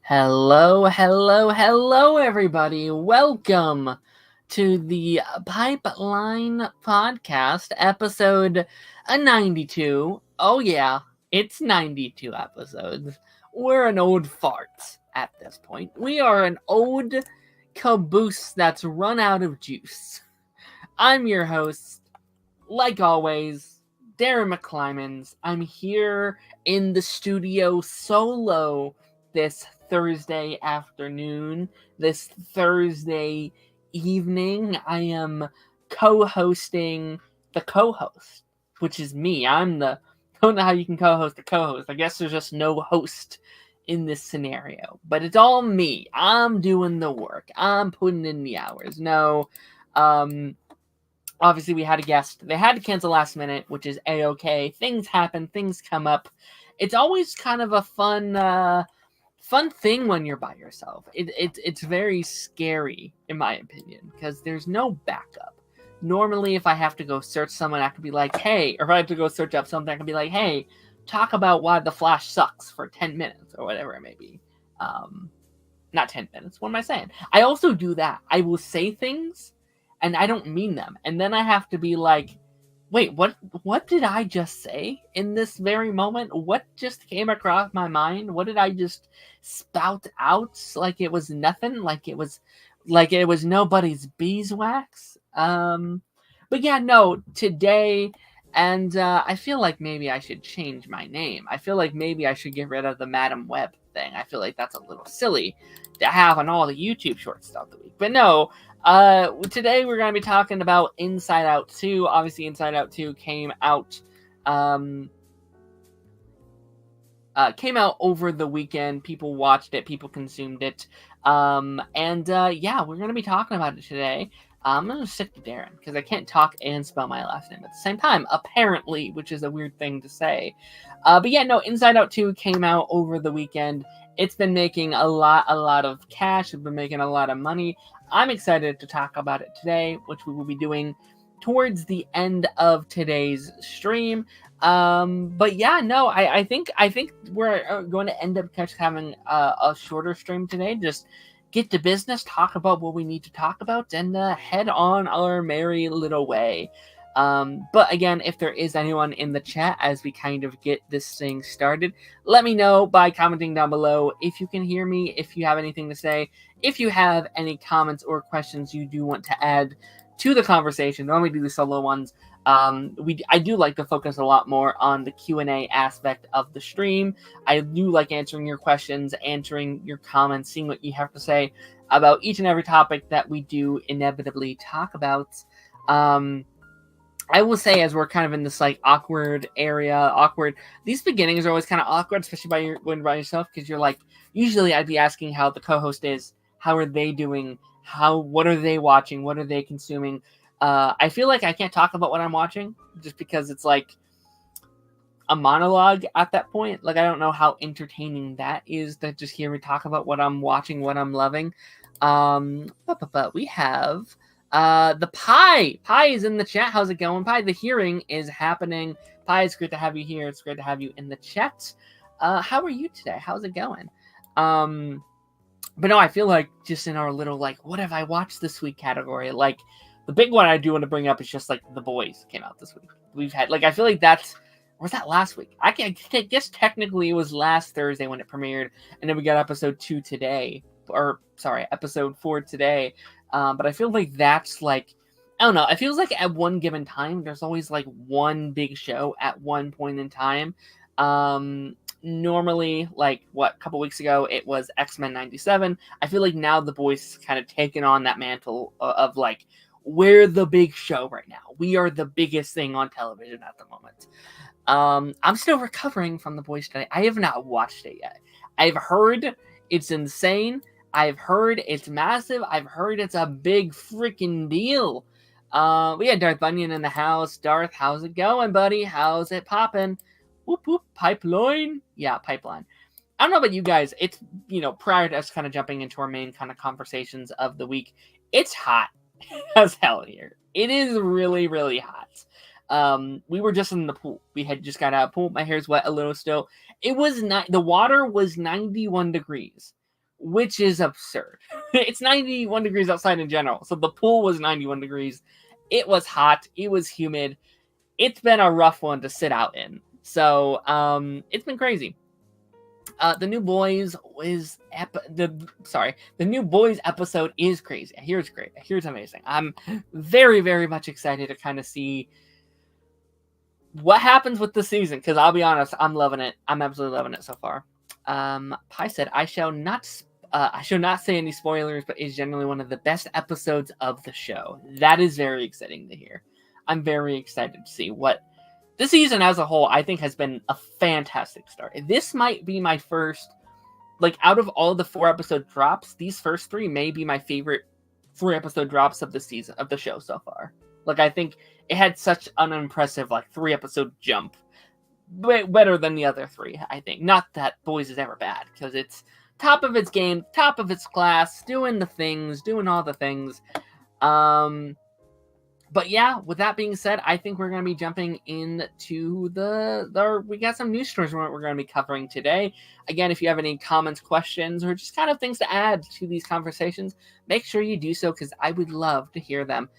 Hello, hello, hello, everybody. Welcome to the Pipeline Podcast, episode 92. Oh, yeah, it's 92 episodes. We're an old fart at this point. We are an old caboose that's run out of juice. I'm your host, like always, Daren Mcclimans. I'm here in the studio solo this Thursday afternoon, this Thursday evening. I am co-hosting the co-host, which is me. I don't know how you can co-host a co-host. I guess there's just no host in this scenario, but it's all me. I'm doing the work. I'm putting in the hours. No, obviously we had a guest. They had to cancel last minute, which is a-okay. Things happen, things come up. It's always kind of a fun thing when you're by yourself. It's very scary, in my opinion, because there's no backup. Normally, if I have to go search someone, I could be like, hey, or if I have to go search up something, I could be like, hey, talk about why The Flash sucks for 10 minutes, or whatever it may be. Not 10 minutes, what am I saying? I also do that. I will say things, and I don't mean them. And then I have to be like, wait, what did I just say in this very moment? What just came across my mind? What did I just spout out like it was nothing? Like it was nobody's beeswax? But yeah, no, today, and I feel like maybe I should change my name. I feel like maybe I should get rid of the Madam Web thing. I feel like that's a little silly to have on all the YouTube shorts throughout the week. But no, today we're going to be talking about Inside Out 2. Obviously, Inside Out 2 came out over the weekend. People watched it, people consumed it. Yeah, we're going to be talking about it today. I'm going to stick to Daren, because I can't talk and spell my last name at the same time, apparently, which is a weird thing to say. But yeah, no, Inside Out 2 came out over the weekend. It's been making a lot of cash. It's been making a lot of money. I'm excited to talk about it today, which we will be doing towards the end of today's stream. But yeah, no, I think we're going to end up having a shorter stream today. Just get to business, talk about what we need to talk about, and head on our merry little way. But again, if there is anyone in the chat as we kind of get this thing started, let me know by commenting down below if you can hear me, if you have anything to say, if you have any comments or questions you do want to add to the conversation. Normally do the solo ones. I do like to focus a lot more on the Q&A aspect of the stream. I do like answering your questions, answering your comments, seeing what you have to say about each and every topic that we do inevitably talk about. I will say, as we're kind of in this like awkward area, these beginnings are always kind of awkward, especially when by yourself, because you're like, usually I'd be asking how the co-host is, how are they doing, what are they watching, what are they consuming. I feel like I can't talk about what I'm watching just because it's like a monologue at that point. Like, I don't know how entertaining that is to just hear me talk about what I'm watching, what I'm loving. But we have the Pie. Pie is in the chat. How's it going, Pie? The hearing is happening. Pie, it's great to have you here. It's great to have you in the chat. How are you today? How's it going? But no, I feel like just in our little, like, what have I watched this week category, like, the big one I do want to bring up is just, like, The Boys came out this week. We've had, like, I feel like that's, or was that last week? I guess technically it was last Thursday when it premiered, and then we got episode 4 today. But I feel like that's, like, I don't know, it feels like at one given time, there's always, like, one big show at one point in time. Normally, like, a couple weeks ago, it was X-Men 97. I feel like now The Boys has kind of taken on that mantle of like, we're the big show right now. We are the biggest thing on television at the moment. I'm still recovering from The Boys today. I have not watched it yet. I've heard it's insane. I've heard it's massive. I've heard it's a big freaking deal. We had Darth Bunyan in the house. Darth, how's it going, buddy? How's it popping? Whoop, whoop, pipeline. Yeah, pipeline. I don't know about you guys. It's, prior to us kind of jumping into our main kind of conversations of the week, it's hot as hell here. It is really, really hot. We were just in the pool. We had just got out of the pool. My hair's wet a little still. It was not, the water was 91 degrees which is absurd. It's 91 degrees outside in general, so the pool was 91 degrees. It was hot. It was humid. It's been a rough one to sit out in. So it's been crazy. The new boys the new boys episode is crazy. I hear it's great. I hear it's amazing. I'm very, very much excited to kind of see what happens with the season, because I'll be honest, I'm loving it. I'm absolutely loving it so far. Pi said, I shall not say any spoilers, but it's generally one of the best episodes of the show. That is very exciting to hear. I'm very excited to see what this season as a whole, I think, has been a fantastic start. This might be my first, like, out of all the 4-episode drops, these first 3 may be my favorite 4-episode drops of the season, of the show so far. Like, I think it had such an unimpressive, like, 3-episode jump. Better than the other 3, I think. Not that Boys is ever bad, because it's top of its game, top of its class, doing all the things. But yeah, with that being said, I think we're going to be jumping into we got some news stories we're going to be covering today. Again, if you have any comments, questions, or just kind of things to add to these conversations, make sure you do so, because I would love to hear them.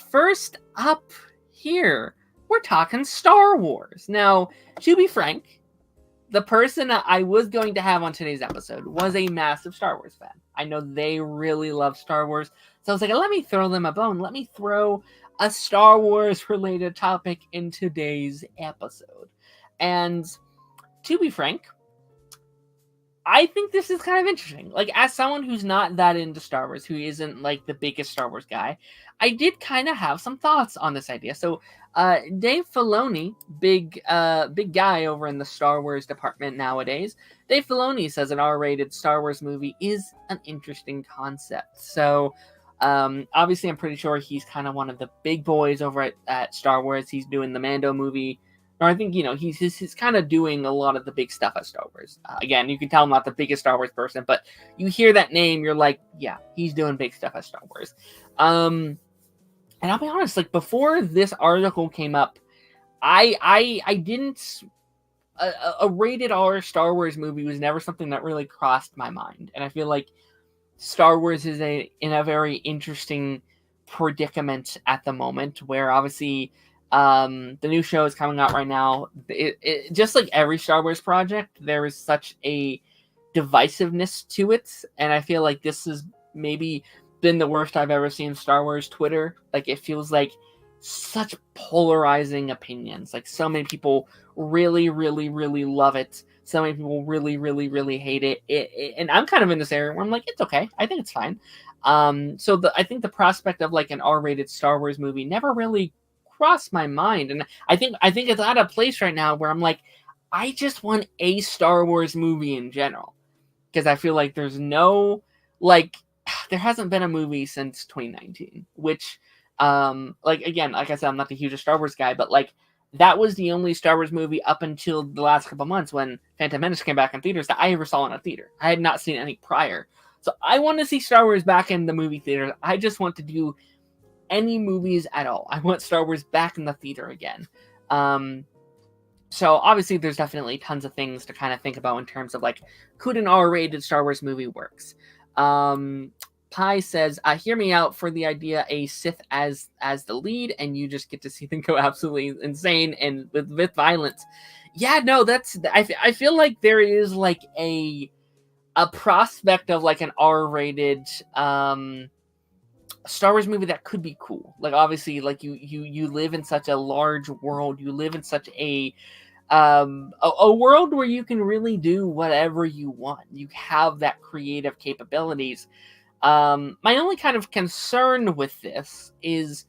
First up here, we're talking Star Wars. Now, to be frank, the person that I was going to have on today's episode was a massive Star Wars fan. I know they really love Star Wars. So I was like, let me throw them a bone. Let me throw a Star Wars related topic in today's episode. And to be frank, I think this is kind of interesting. Like, as someone who's not that into Star Wars, who isn't like the biggest Star Wars guy, I did kind of have some thoughts on this idea. So Dave Filoni, big guy over in the Star Wars department nowadays, Dave Filoni says an R-rated Star Wars movie is an interesting concept. So obviously, I'm pretty sure he's kind of one of the big boys over at Star Wars. He's doing the Mando movie. Or I think, he's kind of doing a lot of the big stuff at Star Wars. Again, you can tell I'm not the biggest Star Wars person, but you hear that name, you're like, yeah, he's doing big stuff at Star Wars. And I'll be honest, like, before this article came up, I didn't... A rated R Star Wars movie was never something that really crossed my mind. And I feel like Star Wars is in a very interesting predicament at the moment, where obviously... the new show is coming out right now. It just like every Star Wars project, there is such a divisiveness to it, and I feel like this has maybe been the worst I've ever seen Star Wars Twitter. Like, it feels like such polarizing opinions. Like, so many people really, really, really love it. So many people really, really, really hate it. And I'm kind of in this area where I'm like, it's okay. I think it's fine. So I think the prospect of like an R-rated Star Wars movie never really crossed my mind, and I think it's at a place right now where I'm like, I just want a Star Wars movie in general, because I feel like there's no, like, there hasn't been a movie since 2019, which like, again, like I said, I'm not the hugest Star Wars guy, but like, that was the only Star Wars movie up until the last couple months when Phantom Menace came back in theaters that I ever saw in a theater. I had not seen any prior, so I want to see Star Wars back in the movie theaters. I just want to do any movies at all. I want Star Wars back in the theater again. So obviously there's definitely tons of things to kind of think about in terms of like, could an R-rated Star Wars movie works? Pi says, hear me out for the idea a Sith as the lead, and you just get to see them go absolutely insane and with violence. Yeah, no, I feel like there is like a prospect of like an R-rated Star Wars movie that could be cool. Like, obviously, like you live in such a large world. You live in such a world where you can really do whatever you want. You have that creative capabilities. My only kind of concern with this is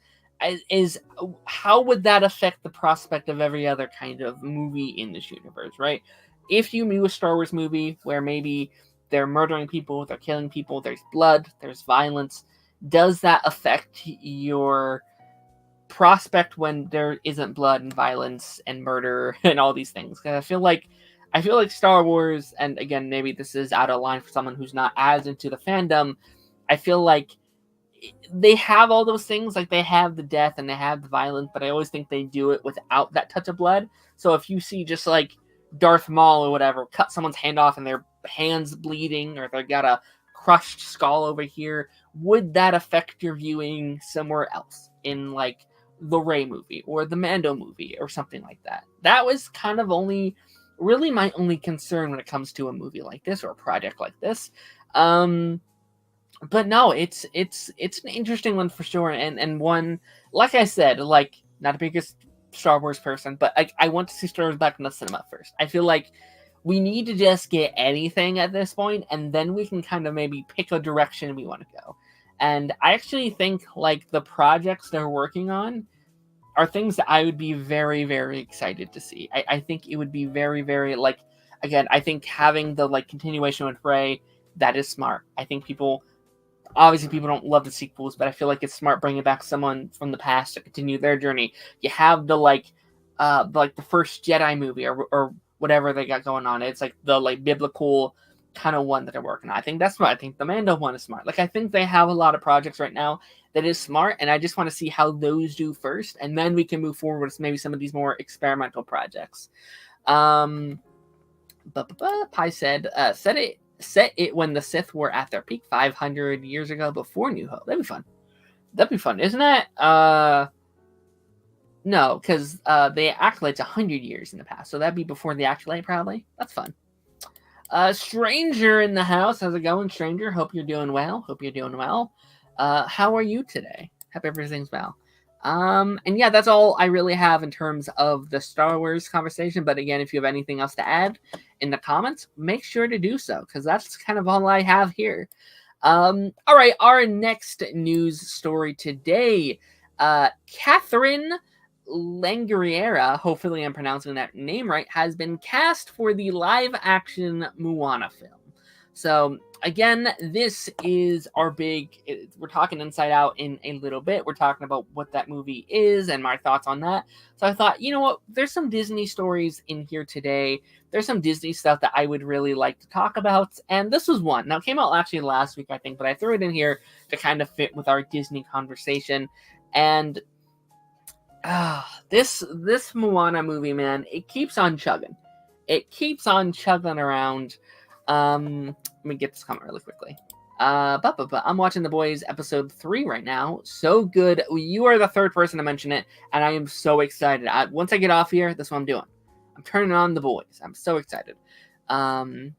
how would that affect the prospect of every other kind of movie in this universe, right? If you do a Star Wars movie where maybe they're murdering people, they're killing people, there's blood, there's violence, does that affect your prospect when there isn't blood and violence and murder and all these things? Because I feel like Star Wars, and again, maybe this is out of line for someone who's not as into the fandom, I feel like they have all those things. Like, they have the death and they have the violence, but I always think they do it without that touch of blood. So if you see just like Darth Maul or whatever cut someone's hand off and their hand's bleeding, or they got a crushed skull over here, would that affect your viewing somewhere else in like the Rey movie or the Mando movie or something like that? That was kind of really my only concern when it comes to a movie like this or a project like this. But no, it's an interesting one for sure, and one, like I said, like, not the biggest Star Wars person, but I want to see Star Wars back in the cinema first. I feel like we need to just get anything at this point, and then we can kind of maybe pick a direction we want to go. And I actually think like the projects they're working on are things that I would be very, very excited to see. I think it would be very, very, like, again, I think having the like continuation with Rey, that is smart. I think obviously people don't love the sequels, but I feel like it's smart bringing back someone from the past to continue their journey. You have the first Jedi movie or whatever they got going on. It's like the like biblical kind of one that they're working on. I think that's smart. I think the Mando one is smart. Like, I think they have a lot of projects right now that is smart, and I just want to see how those do first, and then we can move forward with maybe some of these more experimental projects. Pi said, set it when the Sith were at their peak 500 years ago before New Hope. That'd be fun, isn't it? No, because the Acolyte's 100 years in the past, so that'd be before the Acolyte, probably. That's fun. Stranger in the house. How's it going, Stranger? Hope you're doing well. How are you today? Hope everything's well. And yeah, that's all I really have in terms of the Star Wars conversation. But again, if you have anything else to add in the comments, make sure to do so, because that's kind of all I have here. All right, our next news story today. Catherine Langariera, hopefully I'm pronouncing that name right, has been cast for the live-action Moana film. So again, this is our we're talking Inside Out in a little bit. We're talking about what that movie is and my thoughts on that. So I thought, you know what, there's some Disney stories in here today. There's some Disney stuff that I would really like to talk about, and this was one. Now, it came out actually last week, I think, but I threw it in here to kind of fit with our Disney conversation. And this Moana movie, man, it keeps on chugging. It keeps on chugging around. Let me get this comment really quickly. I'm watching The Boys episode 3 right now. So good. You are the third person to mention it, and I am so excited. Once I get off here, that's what I'm doing. I'm turning on The Boys. I'm so excited. Let me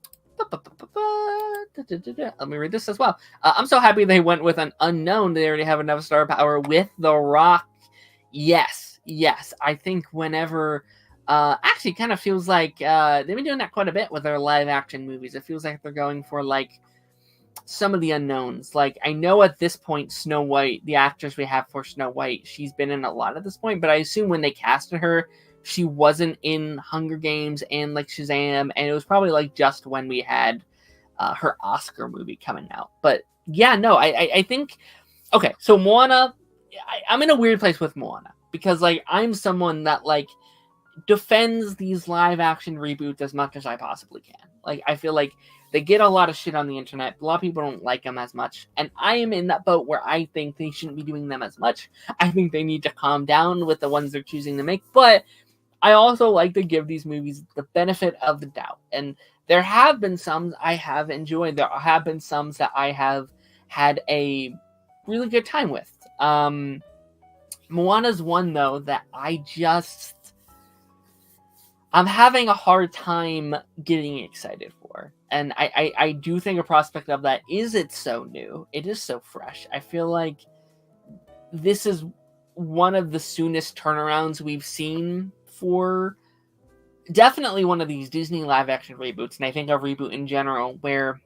read this as well. I'm so happy they went with an unknown. They already have enough star power with The Rock. Yes. I think whenever... actually kind of feels like they've been doing that quite a bit with their live action movies. It feels like they're going for like some of the unknowns. Like, I know at this point Snow White, the actress we have for Snow White, she's been in a lot at this point, but I assume when they casted her, she wasn't in Hunger Games and like Shazam, and it was probably like just when we had her Oscar movie coming out. But yeah, no, I think, okay, so Moana, I'm in a weird place with Moana, because like I'm someone that like defends these live action reboots as much as I possibly can. Like, I feel like they get a lot of shit on the internet. A lot of people don't like them as much, and I am in that boat where I think they shouldn't be doing them as much. I think they need to calm down with the ones they're choosing to make, but I also like to give these movies the benefit of the doubt. And there have been some I have enjoyed. There have been some that I have had a really good time with. Moana's one, though, that I'm having a hard time getting excited for. And I do think a prospect of that is it's so new. It is so fresh. I feel like this is one of the soonest turnarounds we've seen for definitely one of these Disney live action reboots. And I think a reboot in general, where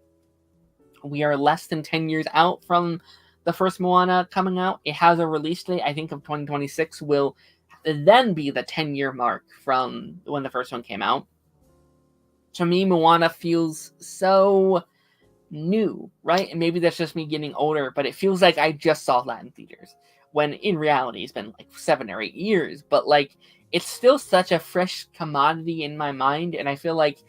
we are less than 10 years out from the first Moana coming out. It has a release date, I think, of 2026 will then be the 10-year mark from when the first one came out. To me, Moana feels so new, right? And maybe that's just me getting older, but it feels like I just saw that in theaters, when in reality it's been like 7 or 8 years. But like, it's still such a fresh commodity in my mind, and I feel like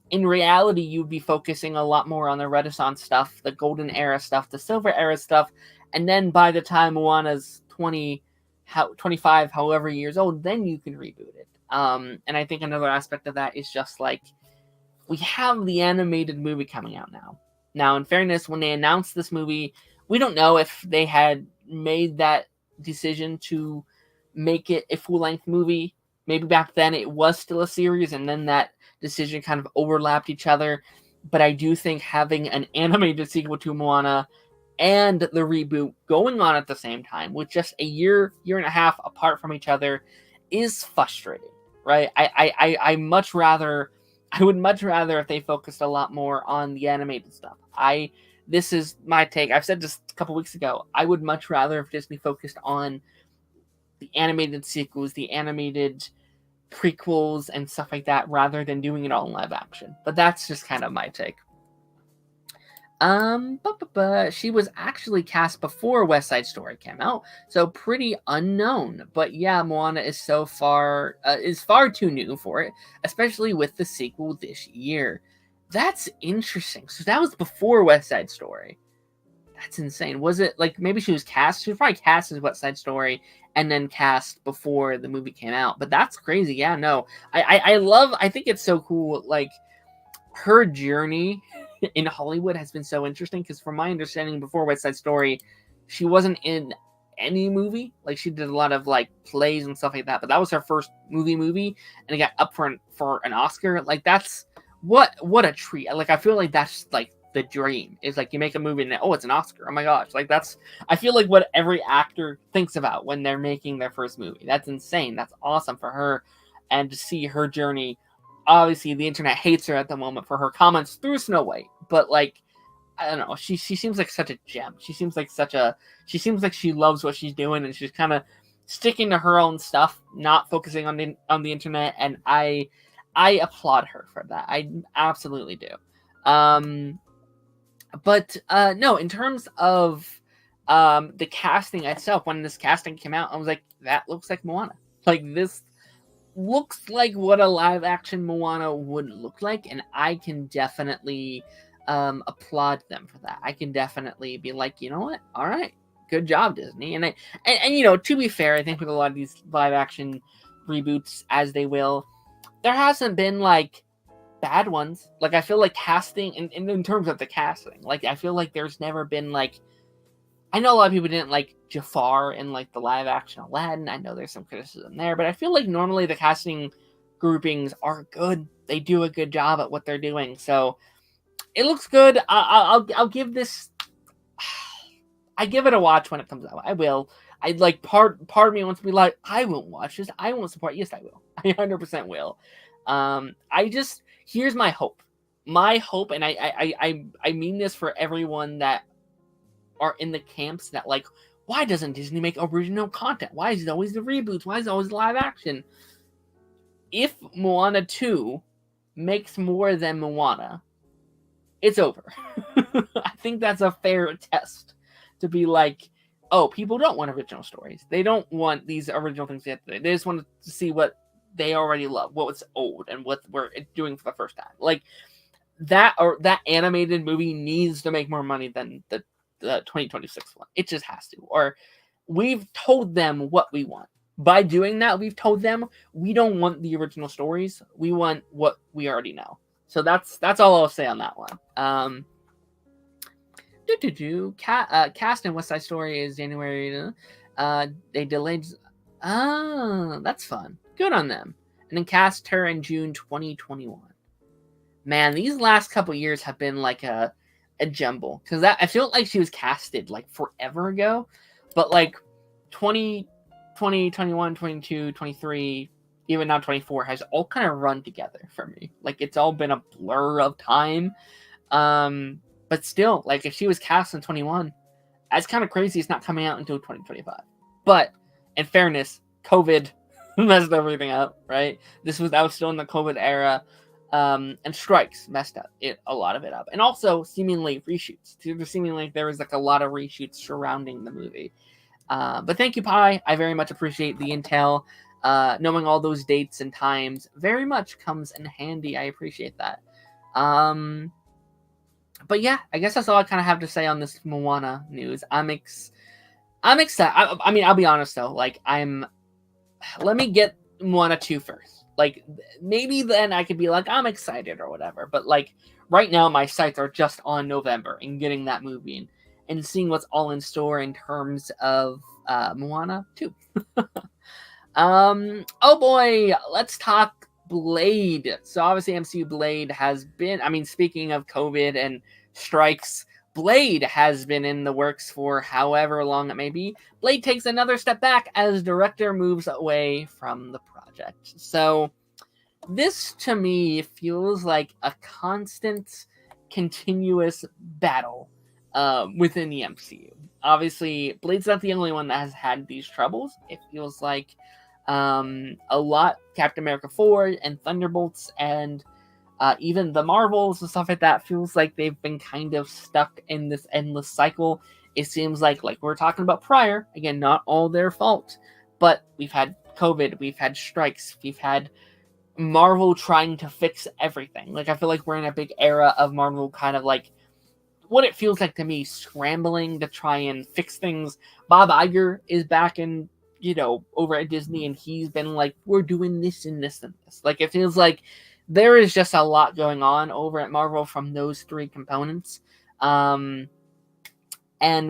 in reality you'd be focusing a lot more on the Renaissance stuff, the Golden Era stuff, the Silver Era stuff, and then by the time Moana's 25, however years old, then you can reboot it. And I think another aspect of that is just like, we have the animated movie coming out now. Now, in fairness, when they announced this movie, we don't know if they had made that decision to make it a full-length movie. Maybe back then it was still a series, and then that decision kind of overlapped each other. But I do think having an animated sequel to Moana and the reboot going on at the same time, with just a year and a half apart from each other, is frustrating, right? I would much rather if they focused a lot more on the animated stuff. This is my take. I've said this a couple weeks ago. I would much rather if Disney focused on the animated sequels, the animated prequels, and stuff like that, rather than doing it all in live action. But that's just kind of my take. She was actually cast before West Side Story came out, so pretty unknown. But yeah, Moana is far too new for it, especially with the sequel this year. That's interesting. So that was before West Side Story. That's insane. Was it like maybe she was cast? She was probably cast as West Side Story and then cast before the movie came out. But that's crazy. Yeah, no, I think it's so cool. Like, her journey in Hollywood has been so interesting, because from my understanding, before West Side Story, she wasn't in any movie. Like, she did a lot of like plays and stuff like that, but that was her first movie, and it got up for an Oscar. Like, that's what a treat. Like, I feel like that's like the dream, is like you make a movie and it's an Oscar. Oh my gosh. Like, that's, I feel like what every actor thinks about when they're making their first movie. That's insane. That's awesome for her. And to see her journey, obviously the internet hates her at the moment for her comments through Snow White, but like, I don't know, she seems like such a gem. She seems like she loves what she's doing, and she's kind of sticking to her own stuff, not focusing on the internet, and I applaud her for that. I absolutely do. But no, in terms of the casting itself, when this casting came out, I was like, that looks like Moana. Like, this looks like what a live action Moana would look like, and I can definitely applaud them for that. I can definitely be like, you know what? All right, good job, Disney. And you know, to be fair, I think with a lot of these live action reboots, as they will, there hasn't been like bad ones. Like, I feel like casting, in terms of the casting, like, I feel like there's never been like, I know a lot of people didn't like Jafar in like the live action Aladdin. I know there's some criticism there, but I feel like normally the casting groupings are good. They do a good job at what they're doing, so it looks good. I'll give this. I give it a watch when it comes out. I will. I like part of me wants to be like, I won't watch this. I won't support. Yes, I will. I 100% will. Here's my hope. My hope, and I mean this for everyone that are in the camps that like, why doesn't Disney make original content? Why is it always the reboots? Why is it always live action? If Moana 2 makes more than Moana, it's over. I think that's a fair test to be like, oh, people don't want original stories. They don't want these original things yet. They just want to see what they already love, what was old, and what we're doing for the first time. Like, that animated movie needs to make more money than the 2026 one. It just has to. Or we've told them what we want. By doing that, we've told them we don't want the original stories. We want what we already know. So that's all I'll say on that one. Cast in West Side Story is January. They delayed. That's fun. Good on them. And then cast her in June 2021. Man, these last couple years have been like a jumble, because I feel like she was casted like forever ago, but like 2020, 21, 22, 23, even now 24 has all kind of run together for me. Like, it's all been a blur of time. But still, like, if she was cast in 21, that's kind of crazy. It's not coming out until 2025. But in fairness, COVID messed everything up, right? That was still in the COVID era. And strikes messed up a lot of it up, and also seemingly reshoots. Seemingly there was like a lot of reshoots surrounding the movie. But thank you, Pi. I very much appreciate the intel. Knowing all those dates and times very much comes in handy. I appreciate that. But yeah, I guess that's all I kind of have to say on this Moana news. I'm excited. I mean, I'll be honest though. Like, let me get Moana 2 first. Like, maybe then I could be like, I'm excited or whatever. But like right now, my sights are just on November and getting that movie and seeing what's all in store in terms of Moana 2. Oh boy, let's talk Blade. So obviously MCU Blade has been, I mean, speaking of COVID and strikes, Blade has been in the works for however long it may be. Blade takes another step back as director moves away from the project. So this to me feels like a constant, continuous battle within the MCU. Obviously, Blade's not the only one that has had these troubles. It feels like a lot Captain America 4 and Thunderbolts and even the Marvels and stuff like that feels like they've been kind of stuck in this endless cycle. It seems like we were talking about prior, again, not all their fault, but we've had COVID, we've had strikes, we've had Marvel trying to fix everything. Like, I feel like we're in a big era of Marvel kind of like, what it feels like to me, scrambling to try and fix things. Bob Iger is back in, over at Disney, and he's been like, we're doing this and this and this. Like, it feels like there is just a lot going on over at Marvel from those three components. And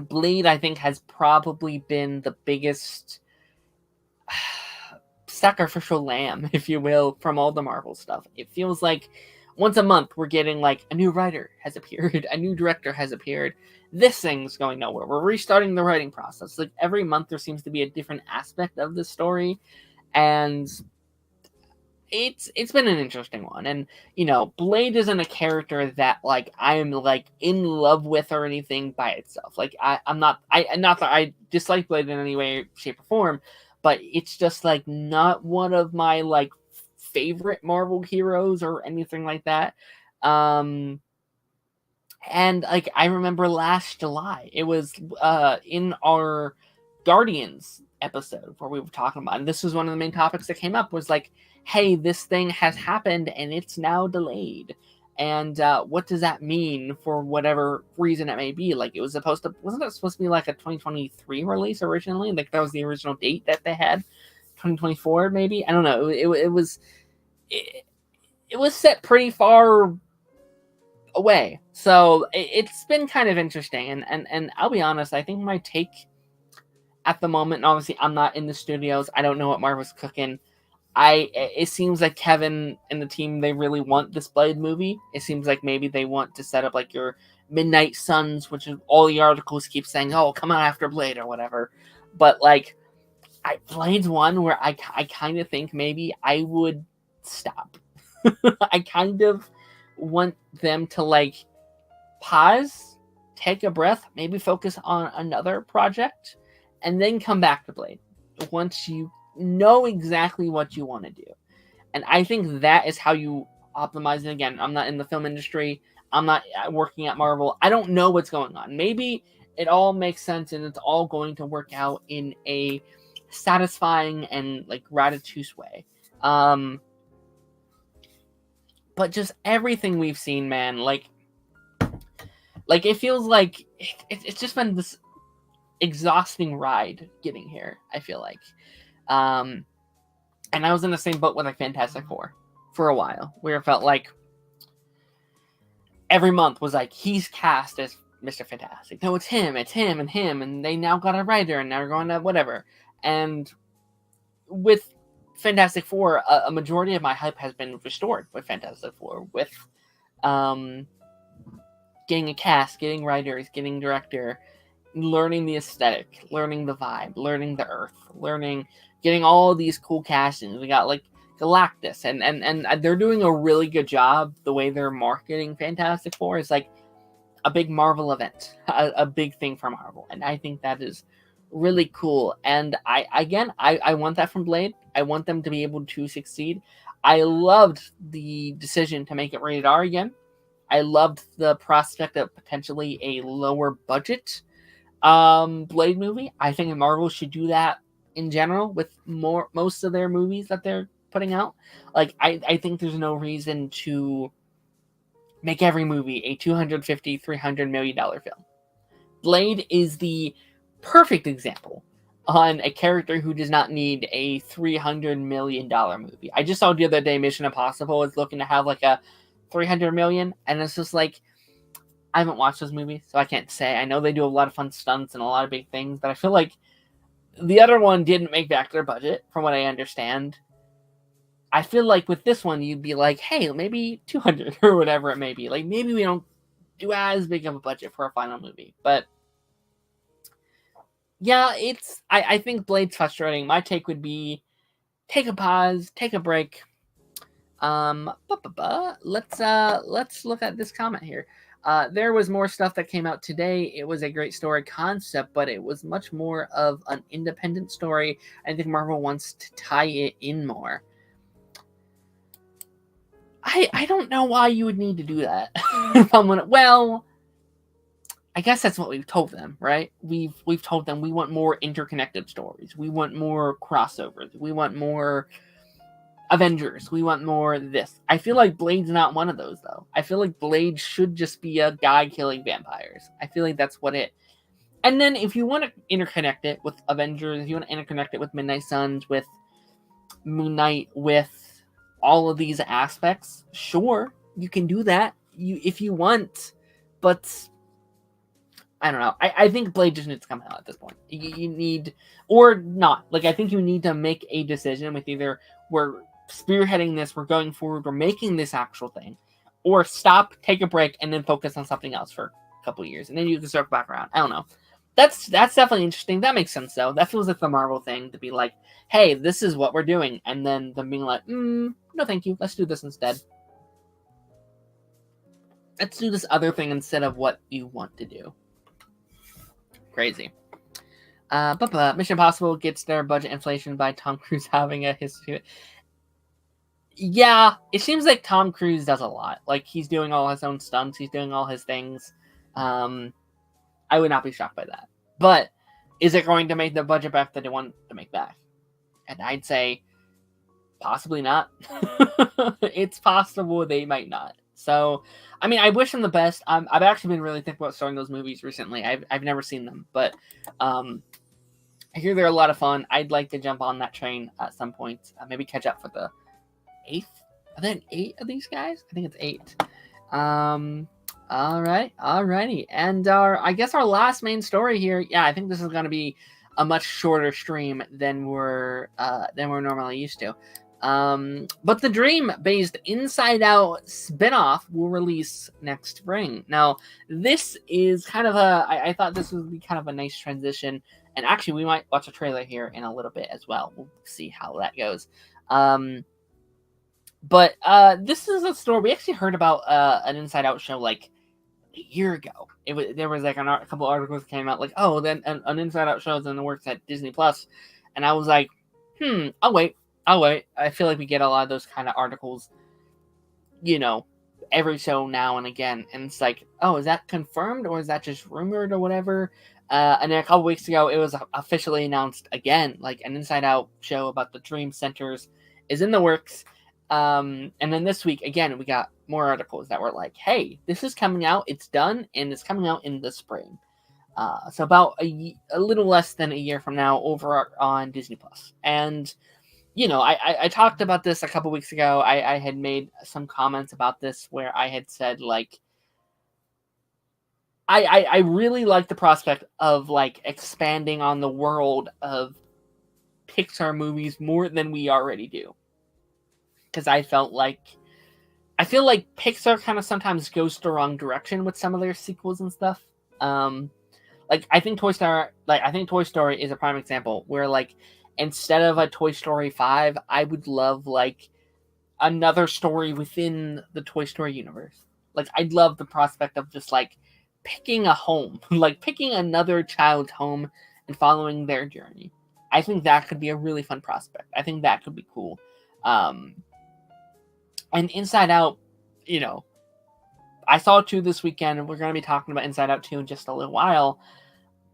Blade, I think, has probably been the biggest sacrificial lamb, if you will, from all the Marvel stuff. It feels like once a month we're getting like a new writer has appeared, a new director has appeared, this thing's going nowhere, we're restarting the writing process. Like every month there seems to be a different aspect of the story, and it's been an interesting one. And Blade isn't a character that like I'm like in love with or anything by itself. Like I'm not not that I dislike Blade in any way, shape, or form, but it's just like not one of my like favorite Marvel heroes or anything like that. And like I remember last July, it was in our Guardians episode where we were talking about, and this was one of the main topics that came up, was like, hey, this thing has happened and it's now delayed. And what does that mean for whatever reason it may be? Like, wasn't it supposed to be like a 2023 release originally? Like, that was the original date that they had, 2024 maybe. I don't know. It was set pretty far away, so it's been kind of interesting. And I'll be honest, I think my take at the moment, and obviously I'm not in the studios, I don't know what Marvel's cooking. It seems like Kevin and the team, they really want this Blade movie. It seems like maybe they want to set up like your Midnight Suns, which is all the articles keep saying, oh, come on after Blade or whatever. But like, Blade's one where I kind of think maybe I would stop. I kind of want them to like pause, take a breath, maybe focus on another project, and then come back to Blade once you know exactly what you want to do. And I think that is how you optimize it. Again, I'm not in the film industry, I'm not working at Marvel, I don't know what's going on. Maybe it all makes sense and it's all going to work out in a satisfying and like gratuitous way. But just everything we've seen, man, like it feels like it's just been this exhausting ride getting here, I feel like. And I was in the same boat with like Fantastic Four for a while, where it felt like every month was like, he's cast as Mr. Fantastic. No, it's him, and they now got a writer, and they're going to whatever. And with Fantastic Four, a majority of my hype has been restored with Fantastic Four, with getting a cast, getting writers, getting director, learning the aesthetic, learning the vibe, learning the earth, getting all these cool castings. We got like Galactus, and they're doing a really good job. The way they're marketing Fantastic Four is like a big Marvel event, a big thing for Marvel, and I think that is really cool. And I want that from Blade. I want them to be able to succeed. I loved the decision to make it rated R again. I loved the prospect of potentially a lower budget Blade movie. I think Marvel should do that in general with most of their movies that they're putting out. Like, I think there's no reason to make every movie a $250-300 million film. Blade is the perfect example on a character who does not need a $300 million movie. I just saw the other day Mission Impossible is looking to have like a $300 million, and it's just like, I haven't watched those movies, so I can't say. I know they do a lot of fun stunts and a lot of big things, but I feel like the other one didn't make back their budget, from what I understand. I feel like with this one, you'd be like, hey, maybe 200 or whatever it may be. Like, maybe we don't do as big of a budget for a final movie. But yeah, I think Blade's frustrating. My take would be take a pause, take a break. Let's look at this comment here. There was more stuff that came out today. It was a great story concept, but it was much more of an independent story. I think Marvel wants to tie it in more. I don't know why you would need to do that. Well, I guess that's what we've told them, right? We've told them we want more interconnected stories. We want more crossovers. We want more Avengers. We want more this. I feel like Blade's not one of those, though. I feel like Blade should just be a guy killing vampires. I feel like that's what it... And then if you want to interconnect it with Avengers, if you want to interconnect it with Midnight Suns, with Moon Knight, with all of these aspects, sure, you can do that if you want, but I don't know. I think Blade just needs to come out at this point. You need, or not. Like, I think you need to make a decision with either we're spearheading this, we're going forward, we're making this actual thing, or stop, take a break, and then focus on something else for a couple of years, and then you can circle back around. I don't know. That's definitely interesting. That makes sense, though. That feels like the Marvel thing to be like, hey, this is what we're doing, and then them being like, no thank you, let's do this instead. Let's do this other thing instead of what you want to do. Crazy. Mission Impossible gets their budget inflation by Tom Cruise having a history. Yeah, it seems like Tom Cruise does a lot. Like, he's doing all his own stunts, he's doing all his things. I would not be shocked by that. But is it going to make the budget back that they want to make back? And I'd say possibly not. It's possible they might not. So, I mean, I wish them the best. I've actually been really thinking about starting those movies recently. I've never seen them, but I hear they're a lot of fun. I'd like to jump on that train at some point. Maybe catch up for the 8th. Are there 8 of these guys? I think it's 8. Alrighty. And I guess our last main story here. Yeah, I think this is going to be a much shorter stream than we're normally used to. But the Dream-based Inside Out spinoff will release next spring. Now, this is kind of I thought this would be kind of a nice transition, and actually we might watch a trailer here in a little bit as well. We'll see how that goes. But this is a story we actually heard about an Inside Out show like a year ago. There was like a couple articles that came out like, oh, then an Inside Out show is in the works at Disney Plus, and I was like, I'll wait. I feel like we get a lot of those kind of articles, every show now and again, and it's like, oh, is that confirmed or is that just rumored or whatever? And then a couple weeks ago, it was officially announced again, like an Inside Out show about the Dream Centers is in the works. And then this week, again, we got more articles that were like, hey, this is coming out, it's done, and it's coming out in the spring. So about a little less than a year from now over on Disney Plus. And I talked about this a couple weeks ago. I had made some comments about this where I had said, like, I really like the prospect of, like, expanding on the world of Pixar movies more than we already do. Because I feel like Pixar kind of sometimes goes the wrong direction with some of their sequels and stuff. Like, I think Toy Story is a prime example where, like, instead of a Toy Story 5, I would love, like, another story within the Toy Story universe. Like, I'd love the prospect of just, like, picking a home. Like, picking another child's home and following their journey. I think that could be a really fun prospect. I think that could be cool. And Inside Out, I saw 2 this weekend, and we're going to be talking about Inside Out 2 in just a little while.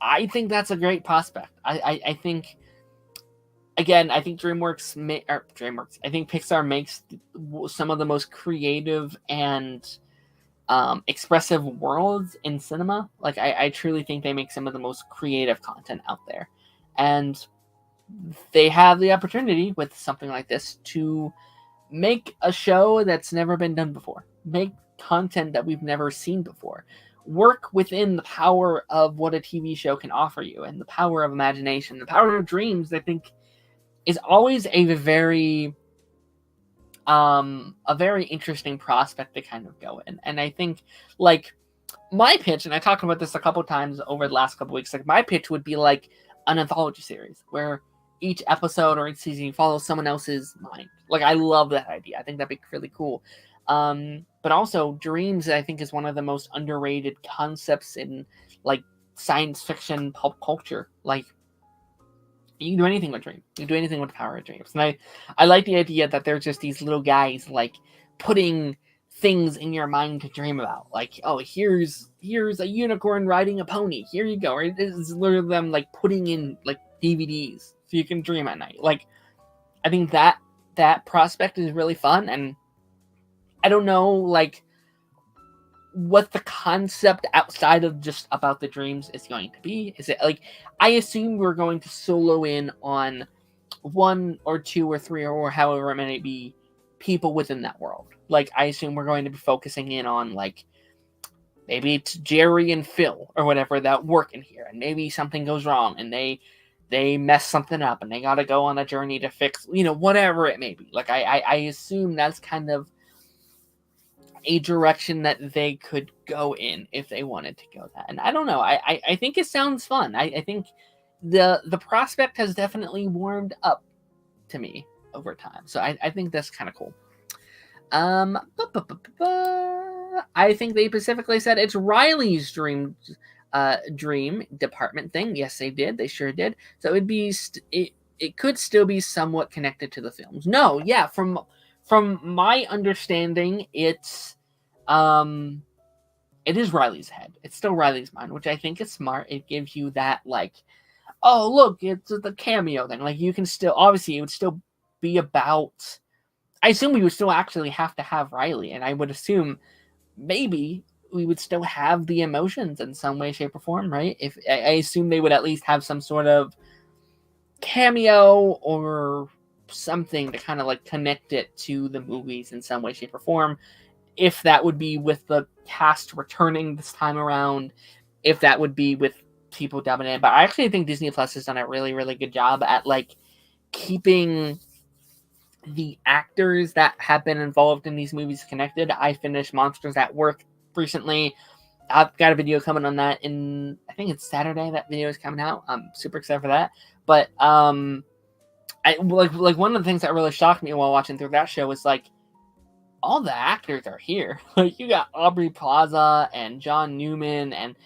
I think that's a great prospect. I think... Again, I think I think Pixar makes some of the most creative and expressive worlds in cinema. Like, I truly think they make some of the most creative content out there. And they have the opportunity with something like this to make a show that's never been done before, make content that we've never seen before, work within the power of what a TV show can offer you, and the power of imagination, the power of dreams. I think is always a very interesting prospect to kind of go in. And I think, like, my pitch, and I talked about this a couple times over the last couple weeks, like, my pitch would be like an anthology series where each episode or each season follows someone else's mind. Like, I love that idea. I think that'd be really cool. But also, dreams, I think, is one of the most underrated concepts in, like, science fiction pulp culture. Like, you can do anything with dreams. You can do anything with the power of dreams. And I like the idea that they're just these little guys, like, putting things in your mind to dream about. Like, oh, here's a unicorn riding a pony. Here you go. Or it is literally them, like, putting in, like, DVDs so you can dream at night. Like, I think that prospect is really fun. And I don't know, like, what the concept outside of just about the dreams is going to be. Is it, like, I assume we're going to solo in on 1 or 2 or 3 or however it may be people within that world. Like, I assume we're going to be focusing in on, like, maybe it's Jerry and Phil or whatever that work in here, and maybe something goes wrong and they mess something up and they gotta go on a journey to fix, whatever it may be. Like, I assume that's kind of a direction that they could go in if they wanted to go that. And I don't know. I think it sounds fun. I think the prospect has definitely warmed up to me over time. So I think that's kind of cool. I think they specifically said it's Riley's dream department thing. Yes, they did. They sure did. So it'd be it could still be somewhat connected to the films. No, yeah, from my understanding, it is Riley's head. It's still Riley's mind, which I think is smart. It gives you that, like, oh, look, it's the cameo thing. Like, you can still, obviously, it would still be about, I assume we would still actually have to have Riley, and I would assume maybe we would still have the emotions in some way, shape, or form, right? If I assume they would at least have some sort of cameo or something to kind of, like, connect it to the movies in some way, shape, or form. If that would be with the cast returning this time around, if that would be with people dubbing in. But I actually think Disney Plus has done a really, really good job at, like, keeping the actors that have been involved in these movies connected. I finished Monsters at Work recently. I've got a video coming on that I think it's Saturday. That video is coming out. I'm super excited for that. But I like one of the things that really shocked me while watching through that show was, like, all the actors are here. Like, you got Aubrey Plaza and John Newman and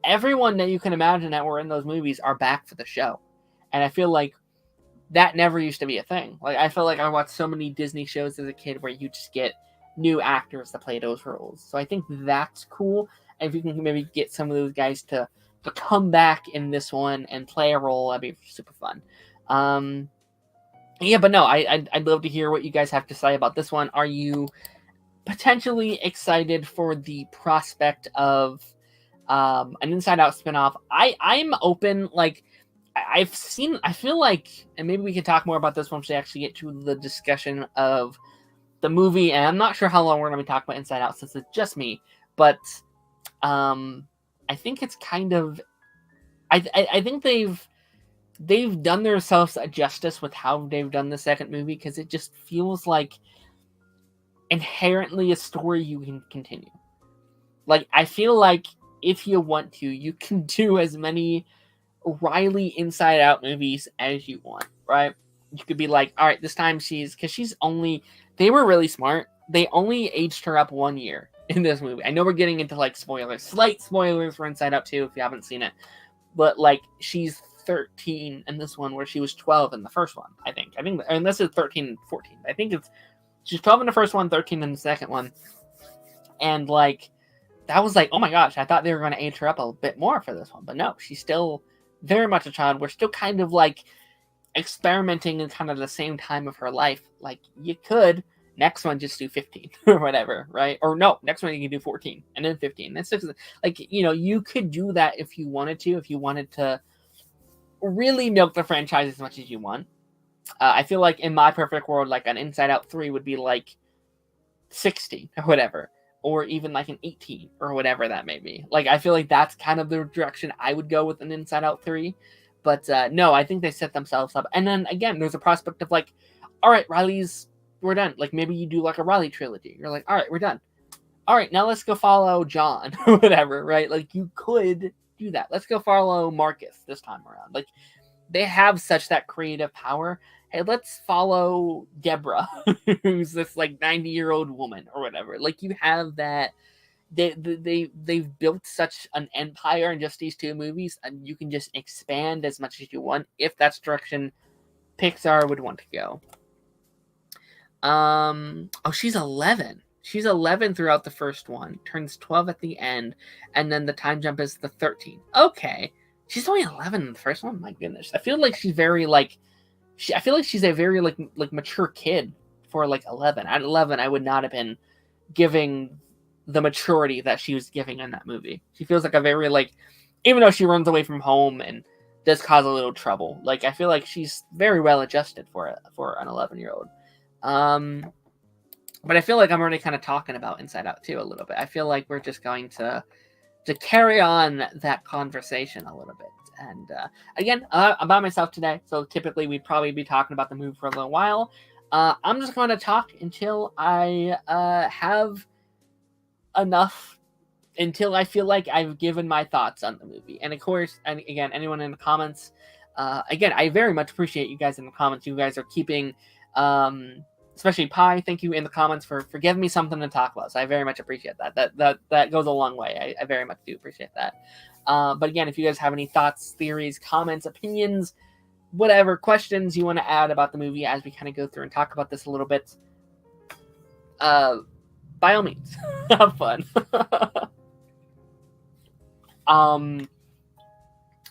everyone that you can imagine that were in those movies are back for the show. And I feel like that never used to be a thing. Like, I feel like I watched so many Disney shows as a kid where you just get new actors to play those roles. So I think that's cool. And if you can maybe get some of those guys to come back in this one and play a role, that'd be super fun. Yeah, but no, I'd love to hear what you guys have to say about this one. Are you potentially excited for the prospect of an Inside Out spinoff? I'm open. Like, I feel like, and maybe we can talk more about this once we actually get to the discussion of the movie, and I'm not sure how long we're going to be talking about Inside Out since it's just me, but I think it's kind of, I think they've done themselves a justice with how they've done the second movie, because it just feels like inherently a story you can continue. Like, I feel like if you want to, you can do as many Riley Inside Out movies as you want, right? You could be like, all right, this time they were really smart. They only aged her up 1 year in this movie. I know we're getting into, like, spoilers, slight spoilers for Inside Out 2 if you haven't seen it, but, like, she's 13 in this one, where she was 12 in the first one. I think, and this is 13 and 14. I think she's 12 in the first one, 13 in the second one, and, like, that was like, oh my gosh, I thought they were going to age her up a bit more for this one, but no, she's still very much a child. We're still kind of, like, experimenting in kind of the same time of her life. Like, you could next one just do 15 or whatever, right? Or no, next one you can do 14 and then 15. That's just, like, you could do that if you wanted to really milk the franchise as much as you want. I feel like in my perfect world, like an Inside Out 3 would be like 60 or whatever, or even like an 18 or whatever that may be. Like, I feel like that's kind of the direction I would go with an Inside Out 3. But no, I think they set themselves up. And then again, there's a prospect of like, all right, we're done. Like, maybe you do like a Riley trilogy. You're like, all right, we're done. All right, now let's go follow John or whatever, right? Like, you could do that. Let's go follow Marcus this time around. Like, they have such that creative power. Hey, let's follow Deborah, who's this like 90-year-old woman or whatever. Like, you have that. They've built such an empire in just these two movies, and you can just expand as much as you want if that's the direction Pixar would want to go. Oh, she's 11. She's 11 throughout the first one, turns 12 at the end, and then the time jump is the 13. Okay, she's only 11 in the first one. My goodness, I feel like she's very like, I feel like she's a very like mature kid for like 11. At 11, I would not have been giving the maturity that she was giving in that movie. She feels like a very like, even though she runs away from home and does cause a little trouble, like I feel like she's very well adjusted for an 11-year-old. But I feel like I'm already kind of talking about Inside Out 2 a little bit. I feel like we're just going to carry on that conversation a little bit. And again, I'm by myself today, so typically we'd probably be talking about the movie for a little while. I'm just going to talk until I have enough, until I feel like I've given my thoughts on the movie. And of course, and again, anyone in the comments, again, I very much appreciate you guys in the comments. You guys are keeping, especially Pi, thank you in the comments for giving me something to talk about. So I very much appreciate that. That goes a long way. I very much do appreciate that. But again, if you guys have any thoughts, theories, comments, opinions, whatever questions you want to add about the movie as we kind of go through and talk about this a little bit, by all means, have fun. All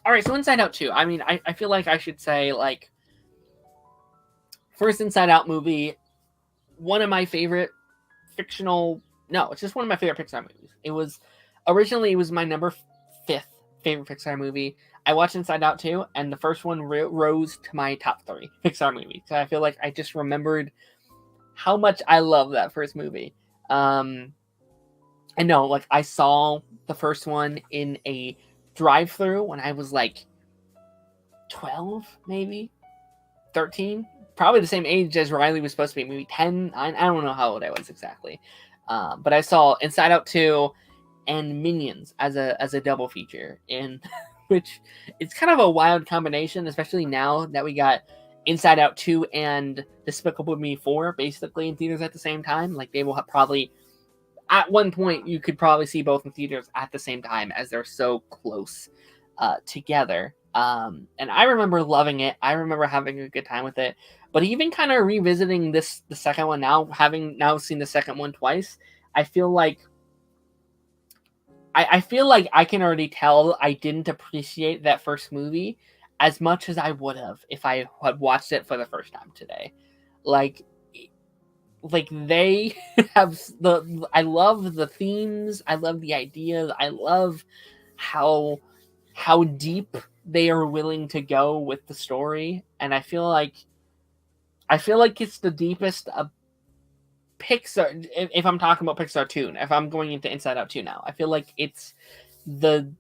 right, so Inside Out 2. I mean, I feel like I should say, like, first Inside Out movie, one of my favorite fictional... No, it's just one of my favorite Pixar movies. It was my number 5th favorite Pixar movie. I watched Inside Out 2, and the first one rose to my top 3 Pixar movies. So I feel like I just remembered how much I love that first movie. And no, like, I saw the first one in a drive-thru when I was like 12, maybe 13, probably the same age as Riley was supposed to be, maybe 10. I don't know how old I was exactly, but I saw Inside Out 2 and Minions as a double feature, in which it's kind of a wild combination, especially now that we got Inside Out 2 and Despicable Me 4 basically in theaters at the same time. Like, they will have probably, at one point, you could probably see both in theaters at the same time, as they're so close together. And I remember loving it. I remember having a good time with it. But even kind of revisiting the second one now, having now seen the second one twice, I feel like I can already tell I didn't appreciate that first movie as much as I would have if I had watched it for the first time today. Like they have I love the themes, I love the ideas, I love how deep they are willing to go with the story, and I feel like it's the deepest of Pixar. If I'm talking about Pixar 2, if I'm going into Inside Out 2 now, I feel like it's the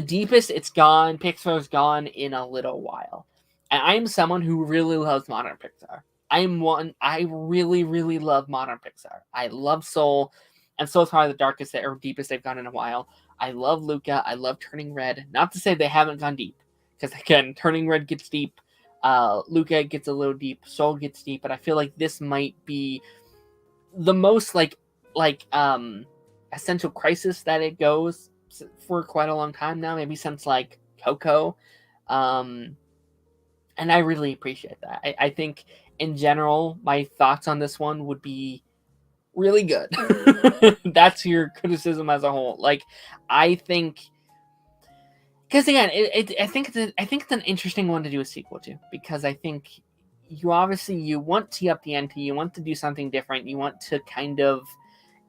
deepest it's gone, Pixar's gone in a little while. And I'm someone who really loves modern Pixar. I really, really love modern Pixar. I love Soul, and Soul's probably the darkest or deepest they've gone in a while. I love Luca. I love Turning Red. Not to say they haven't gone deep, because again, Turning Red gets deep. Luca gets a little deep. Soul gets deep, but I feel like this might be the most like essential crisis that it goes for quite a long time now, maybe since like Coco. And I really appreciate that. I think in general, my thoughts on this one would be really good. That's your criticism as a whole. Like, I think, because again, I think it's an interesting one to do a sequel to, because I think you want to up the ante, you want to do something different, you want to kind of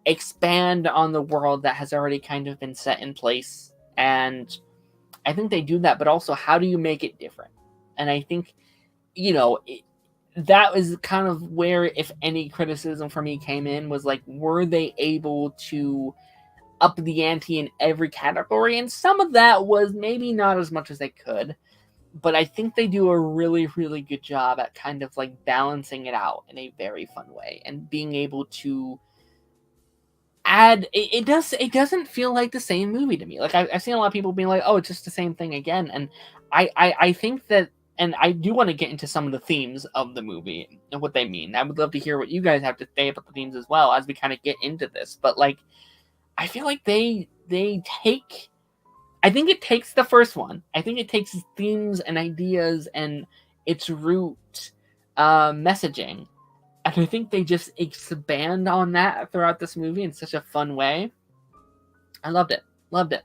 expand on the world that has already kind of been set in place, and I think they do that, but also how do you make it different? And I think, that was kind of where, if any criticism for me came in, was like, were they able to up the ante in every category? And some of that was maybe not as much as they could, but I think they do a really, really good job at kind of like balancing it out in a very fun way and being able to add. It doesn't feel like the same movie to me. Like I've seen a lot of people being like, oh, it's just the same thing again, and I think that. And I do want to get into some of the themes of the movie and what they mean. I would love to hear what you guys have to say about the themes as well as we kind of get into this. But like, I feel like they take. I think it takes the first one. I think it takes themes and ideas and its root messaging, and I think they just expand on that throughout this movie in such a fun way. I loved it. Loved it.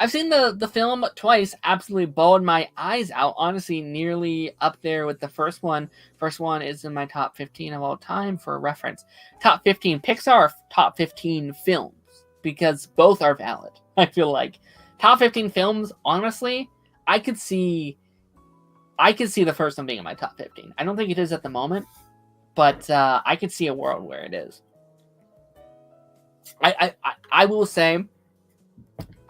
I've seen the film twice, absolutely bawled my eyes out, honestly, nearly up there with the first one. First one is in my top 15 of all time for reference. Top 15 Pixar, top 15 films, because both are valid, I feel like. Top 15 films, honestly, I could see the first one being in my top 15. I don't think it is at the moment, but I could see a world where it is. I will say,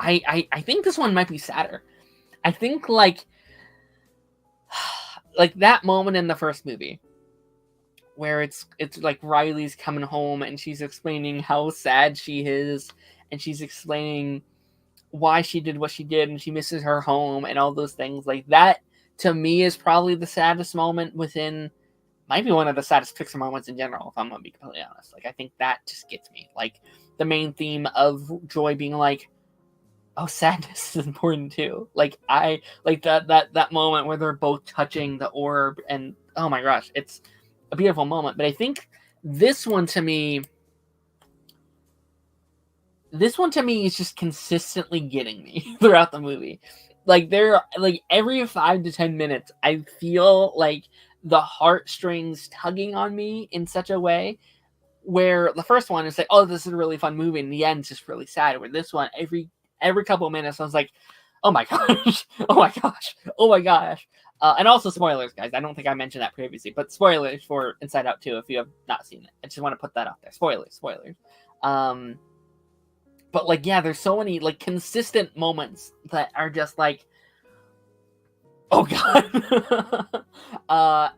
I think this one might be sadder. I think like that moment in the first movie where it's like Riley's coming home and she's explaining how sad she is, and she's explaining why she did what she did and she misses her home and all those things. Like that to me is probably the saddest moment might be one of the saddest Pixar moments in general, if I'm gonna be completely honest. Like I think that just gets me. Like the main theme of Joy being like, oh, sadness is important too. Like I like that moment where they're both touching the orb, and oh my gosh, it's a beautiful moment. But I think this one to me is just consistently getting me throughout the movie. Like every 5 to 10 minutes, I feel like the heartstrings tugging on me in such a way where the first one is like, oh, this is a really fun movie, and the end's just really sad. Where this one, every couple of minutes, I was like, oh my gosh, oh my gosh, oh my gosh. And also spoilers, guys. I don't think I mentioned that previously, but spoilers for Inside Out 2 if you have not seen it. I just want to put that out there. Spoilers. But like, yeah, there's so many like consistent moments that are just like, oh god.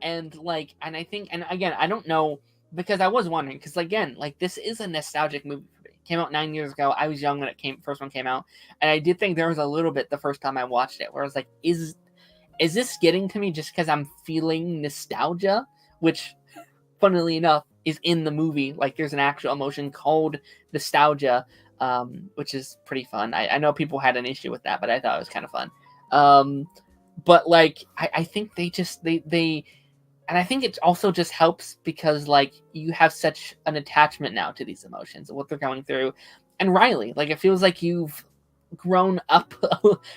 And I think, and again, I don't know, because I was wondering, because again, like this is a nostalgic movie for me. It came out 9 years ago. I was young when first one came out, and I did think there was a little bit the first time I watched it where I was like, is this getting to me just because I'm feeling nostalgia? Which, funnily enough, is in the movie. Like there's an actual emotion called nostalgia, which is pretty fun. I know people had an issue with that, but I thought it was kind of fun. But like, I think they and I think it also just helps because like you have such an attachment now to these emotions and what they're going through. And Riley, like it feels like you've grown up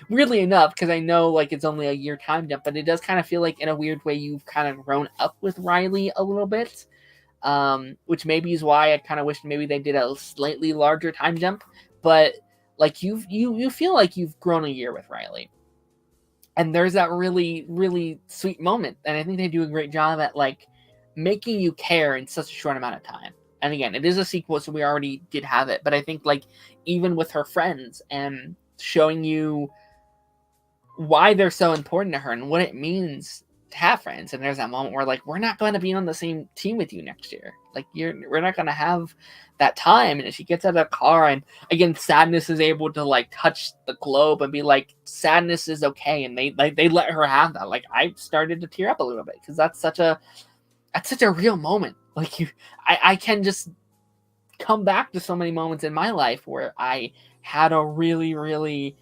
weirdly enough, because I know like it's only a year time jump, but it does kind of feel like in a weird way you've kind of grown up with Riley a little bit. Which maybe is why I kind of wish maybe they did a slightly larger time jump, but like you feel like you've grown a year with Riley. And there's that really, really sweet moment. And I think they do a great job at like making you care in such a short amount of time. And again, it is a sequel, so we already did have it. But I think like even with her friends and showing you why they're so important to her and what it means to have friends. And there's that moment where like, we're not going to be on the same team with you next year. Like we're not going to have that time. And she gets out of the car, and again, sadness is able to like touch the globe and be like, sadness is okay. And they let her have that. Like I started to tear up a little bit because that's such a real moment. Like I can just come back to so many moments in my life where I had a really, really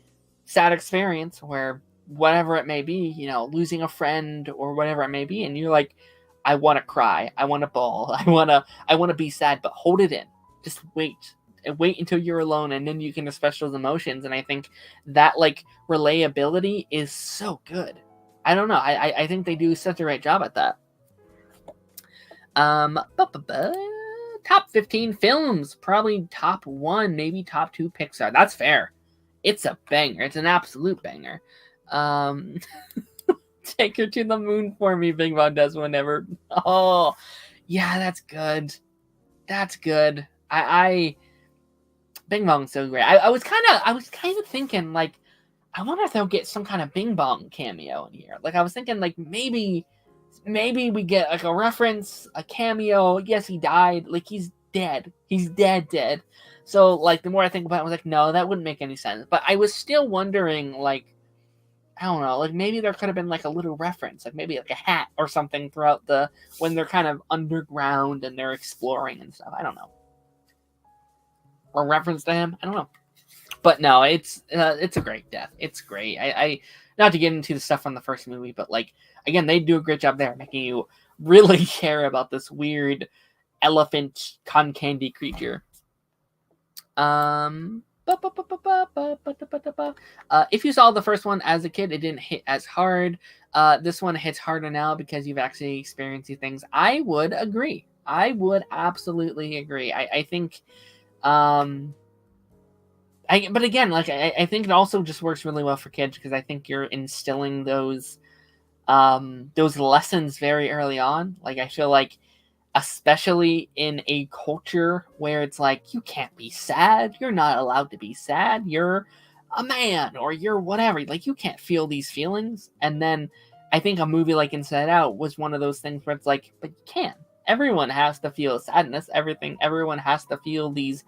sad experience where whatever it may be, losing a friend or whatever it may be, and you're like, I want to cry, I want to bawl, I want to be sad, but hold it in. Just wait until you're alone, and then you can express those emotions. And I think that like relatability is so good. I don't know. I think they do such a great job at that. top 15 films, probably top 1, maybe top 2 Pixar. That's fair. It's a banger. It's an absolute banger. Take her to the moon for me, Bing Bong does whenever. Oh, yeah, that's good. That's good. I Bing Bong's so great. I was kind of thinking, like, I wonder if they'll get some kind of Bing Bong cameo in here. Like, I was thinking, like, maybe we get, like, a reference, a cameo. Yes, he died. Like, he's dead. He's dead. So, like, the more I think about it, I was like, no, that wouldn't make any sense. But I was still wondering, like, I don't know, like, maybe there could have been, like, a little reference. Like, maybe, like, a hat or something throughout when they're kind of underground and they're exploring and stuff. I don't know. Or reference to him. I don't know. But no, it's a great death. It's great. I not to get into the stuff from the first movie, but, like, again, they do a great job there, making you really care about this weird elephant cotton candy creature. If you saw the first one as a kid, it didn't hit as hard. This one hits harder now because you've actually experienced these things. I would agree. I would absolutely agree. I think. But again, like, I think it also just works really well for kids because I think you're instilling those lessons very early on. Like, I feel like, especially in a culture where it's like, you can't be sad. You're not allowed to be sad. You're a man or you're whatever. Like, you can't feel these feelings. And then I think a movie like Inside Out was one of those things where it's like, but you can. Everyone has to feel sadness. Everyone has to feel these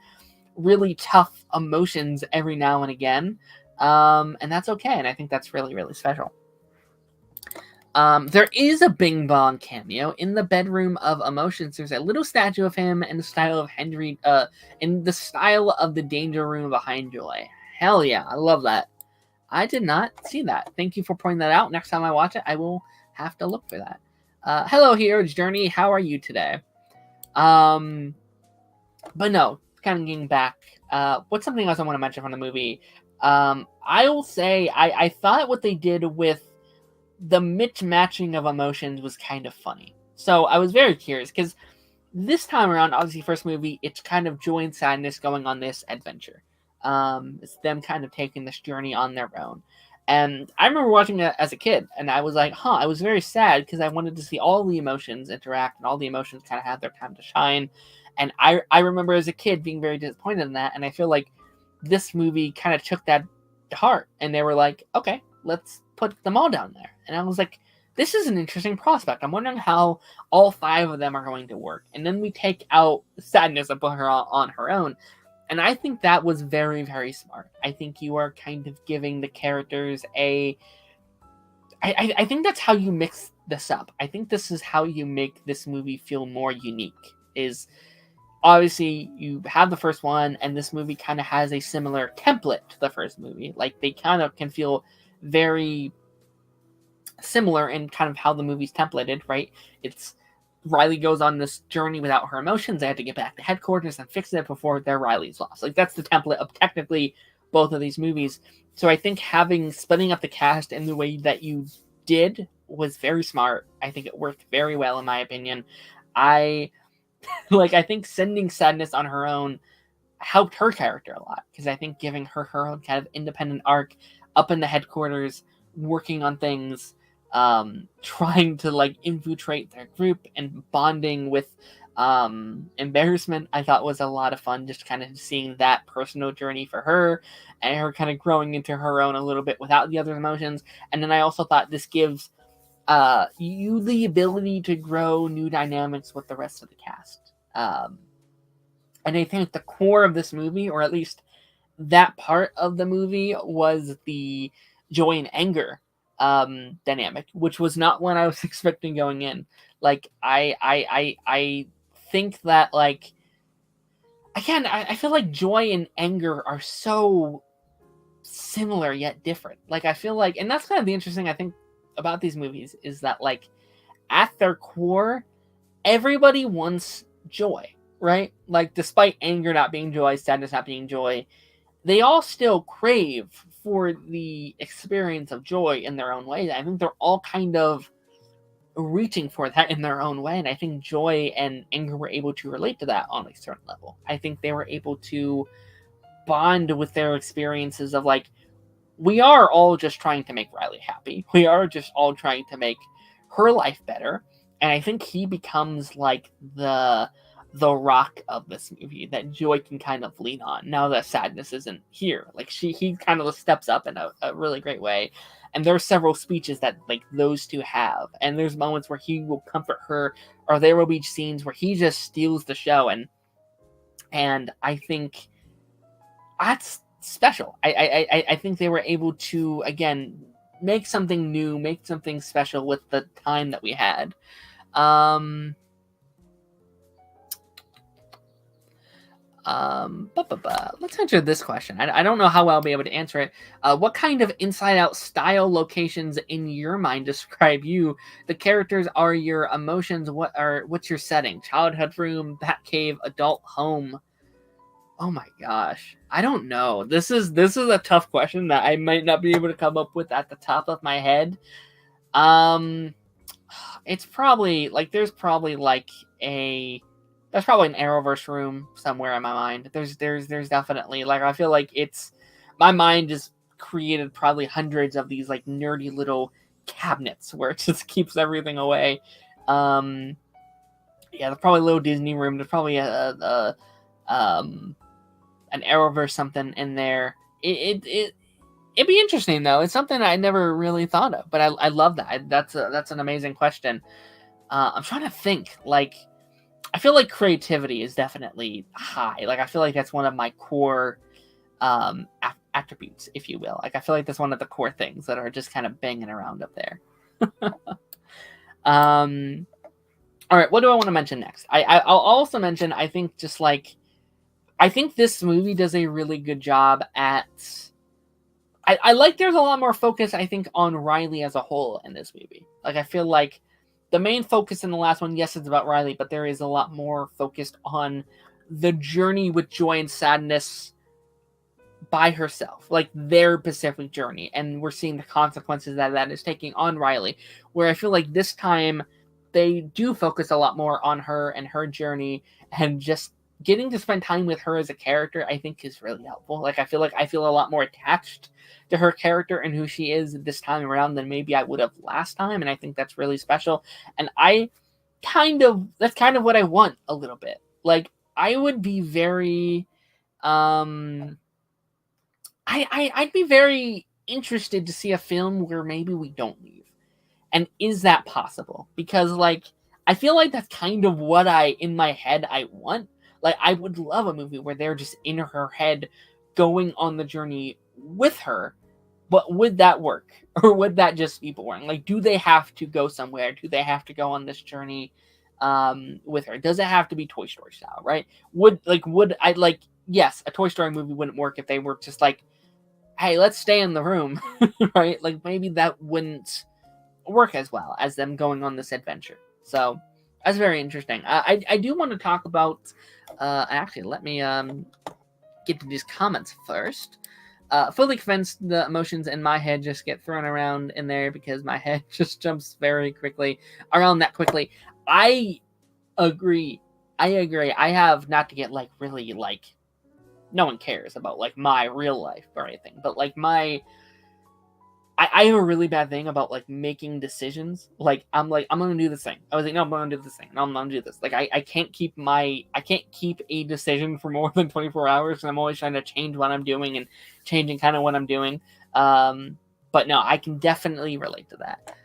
really tough emotions every now and again, and that's okay, and I think that's really, really special. There is a Bing Bong cameo in the bedroom of emotions. There's a little statue of him in the style of Henry, in the style of the danger room behind Joy. Hell yeah, I love that. I did not see that. Thank you for pointing that out. Next time I watch it, I will have to look for that. Hello, Hero's Journey. How are you today? But no, kind of getting back, what's something else I want to mention from the movie? I will say I thought what they did with the mismatching of emotions was kind of funny. So I was very curious because this time around, obviously, first movie, it's kind of joy and sadness going on this adventure. It's them kind of taking this journey on their own. And I remember watching it as a kid, and I was like, I was very sad because I wanted to see all the emotions interact and all the emotions kind of have their time to shine. And I remember as a kid being very disappointed in that, and I feel like this movie kind of took that to heart, and they were like, okay, let's put them all down there. And I was like, this is an interesting prospect. I'm wondering how all 5 of them are going to work. And then we take out sadness and put her on her own. And I think that was very, very smart. I think you are kind of giving the characters I think that's how you mix this up. I think this is how you make this movie feel more unique, is obviously you have the first one, and this movie kind of has a similar template to the first movie. Like, they kind of can feel very similar in kind of how the movie's templated, right? It's Riley goes on this journey without her emotions. They have to get back to headquarters and fix it before their Riley's lost. Like, that's the template of technically both of these movies. So I think splitting up the cast in the way that you did was very smart. I think it worked very well, in my opinion. I think sending sadness on her own helped her character a lot, because I think giving her own kind of independent arc up in the headquarters, working on things, trying to, like, infiltrate their group and bonding with embarrassment, I thought was a lot of fun, just kind of seeing that personal journey for her and her kind of growing into her own a little bit without the other emotions. And then I also thought this gives you the ability to grow new dynamics with the rest of the cast. And I think the core of this movie, or at least that part of the movie, was the joy and anger dynamic, which was not one I was expecting going in. Like, I think that, like, again, I feel like joy and anger are so similar yet different. Like, I feel like, and that's kind of the interesting, I think, about these movies, is that, like, at their core, everybody wants joy, right? Like, despite anger not being joy, sadness not being joy, they all still crave for the experience of joy in their own way. I think they're all kind of reaching for that in their own way. And I think Joy and Anger were able to relate to that on a certain level. I think they were able to bond with their experiences of like, we are all just trying to make Riley happy. We are just all trying to make her life better. And I think he becomes like the rock of this movie that Joy can kind of lean on now that Sadness isn't here. Like he kind of steps up in a really great way. And there are several speeches that like those two have. And there's moments where he will comfort her, or there will be scenes where he just steals the show. And I think that's special. I think they were able to, again, make something new, make something special with the time that we had. Let's answer this question. I don't know how I'll be able to answer it. What kind of Inside Out style locations in your mind describe you? The characters are your emotions. What's your setting? Childhood room, Batcave, adult home. Oh my gosh. I don't know. This is a tough question that I might not be able to come up with at the top of my head. It's probably like there's probably an Arrowverse room somewhere in my mind. There's definitely like I feel like my mind just created probably hundreds of these like nerdy little cabinets where it just keeps everything away. Yeah, there's probably a little Disney room. There's probably an Arrowverse something in there. It'd be interesting though. It's something I never really thought of, but I love that. That's an amazing question. I'm trying to think. Like, I feel like creativity is definitely high. Like, I feel like that's one of my core attributes, if you will. Like, I feel like that's one of the core things that are just kind of banging around up there. All right, what do I want to mention next? I'll also mention, I think this movie does a really good job at... I like there's a lot more focus, I think, on Riley as a whole in this movie. Like, I feel like the main focus in the last one, yes, it's about Riley, but there is a lot more focused on the journey with Joy and Sadness by herself. Like, their specific journey. And we're seeing the consequences that is taking on Riley. Where I feel like this time, they do focus a lot more on her and her journey, and just getting to spend time with her as a character, I think, is really helpful. Like, I feel a lot more attached to her character and who she is this time around than maybe I would have last time, and I think that's really special. And that's kind of what I want a little bit. Like, I would be very, I'd be very interested to see a film where maybe we don't leave. And is that possible? Because, like, I feel like that's kind of what in my head, I want. Like, I would love a movie where they're just in her head going on the journey with her, but would that work? Or would that just be boring? Like, do they have to go somewhere? Do they have to go on this journey with her? Does it have to be Toy Story style, right? Yes, a Toy Story movie wouldn't work if they were just like, hey, let's stay in the room, right? Like, maybe that wouldn't work as well as them going on this adventure. So that's very interesting. I do want to talk about, actually, let me get to these comments first. Fully convinced the emotions in my head just get thrown around in there because my head just jumps very quickly around that quickly. I agree. I have, not to get like really like, no one cares about like my real life or anything, but like I have a really bad thing about like making decisions. Like, I'm gonna do this thing. I was like, no, I'm gonna do this thing. No, I'm gonna do this. Like, I can't keep a decision for more than 24 hours, and I'm always trying to change what I'm doing and changing kind of what I'm doing. But no, I can definitely relate to that.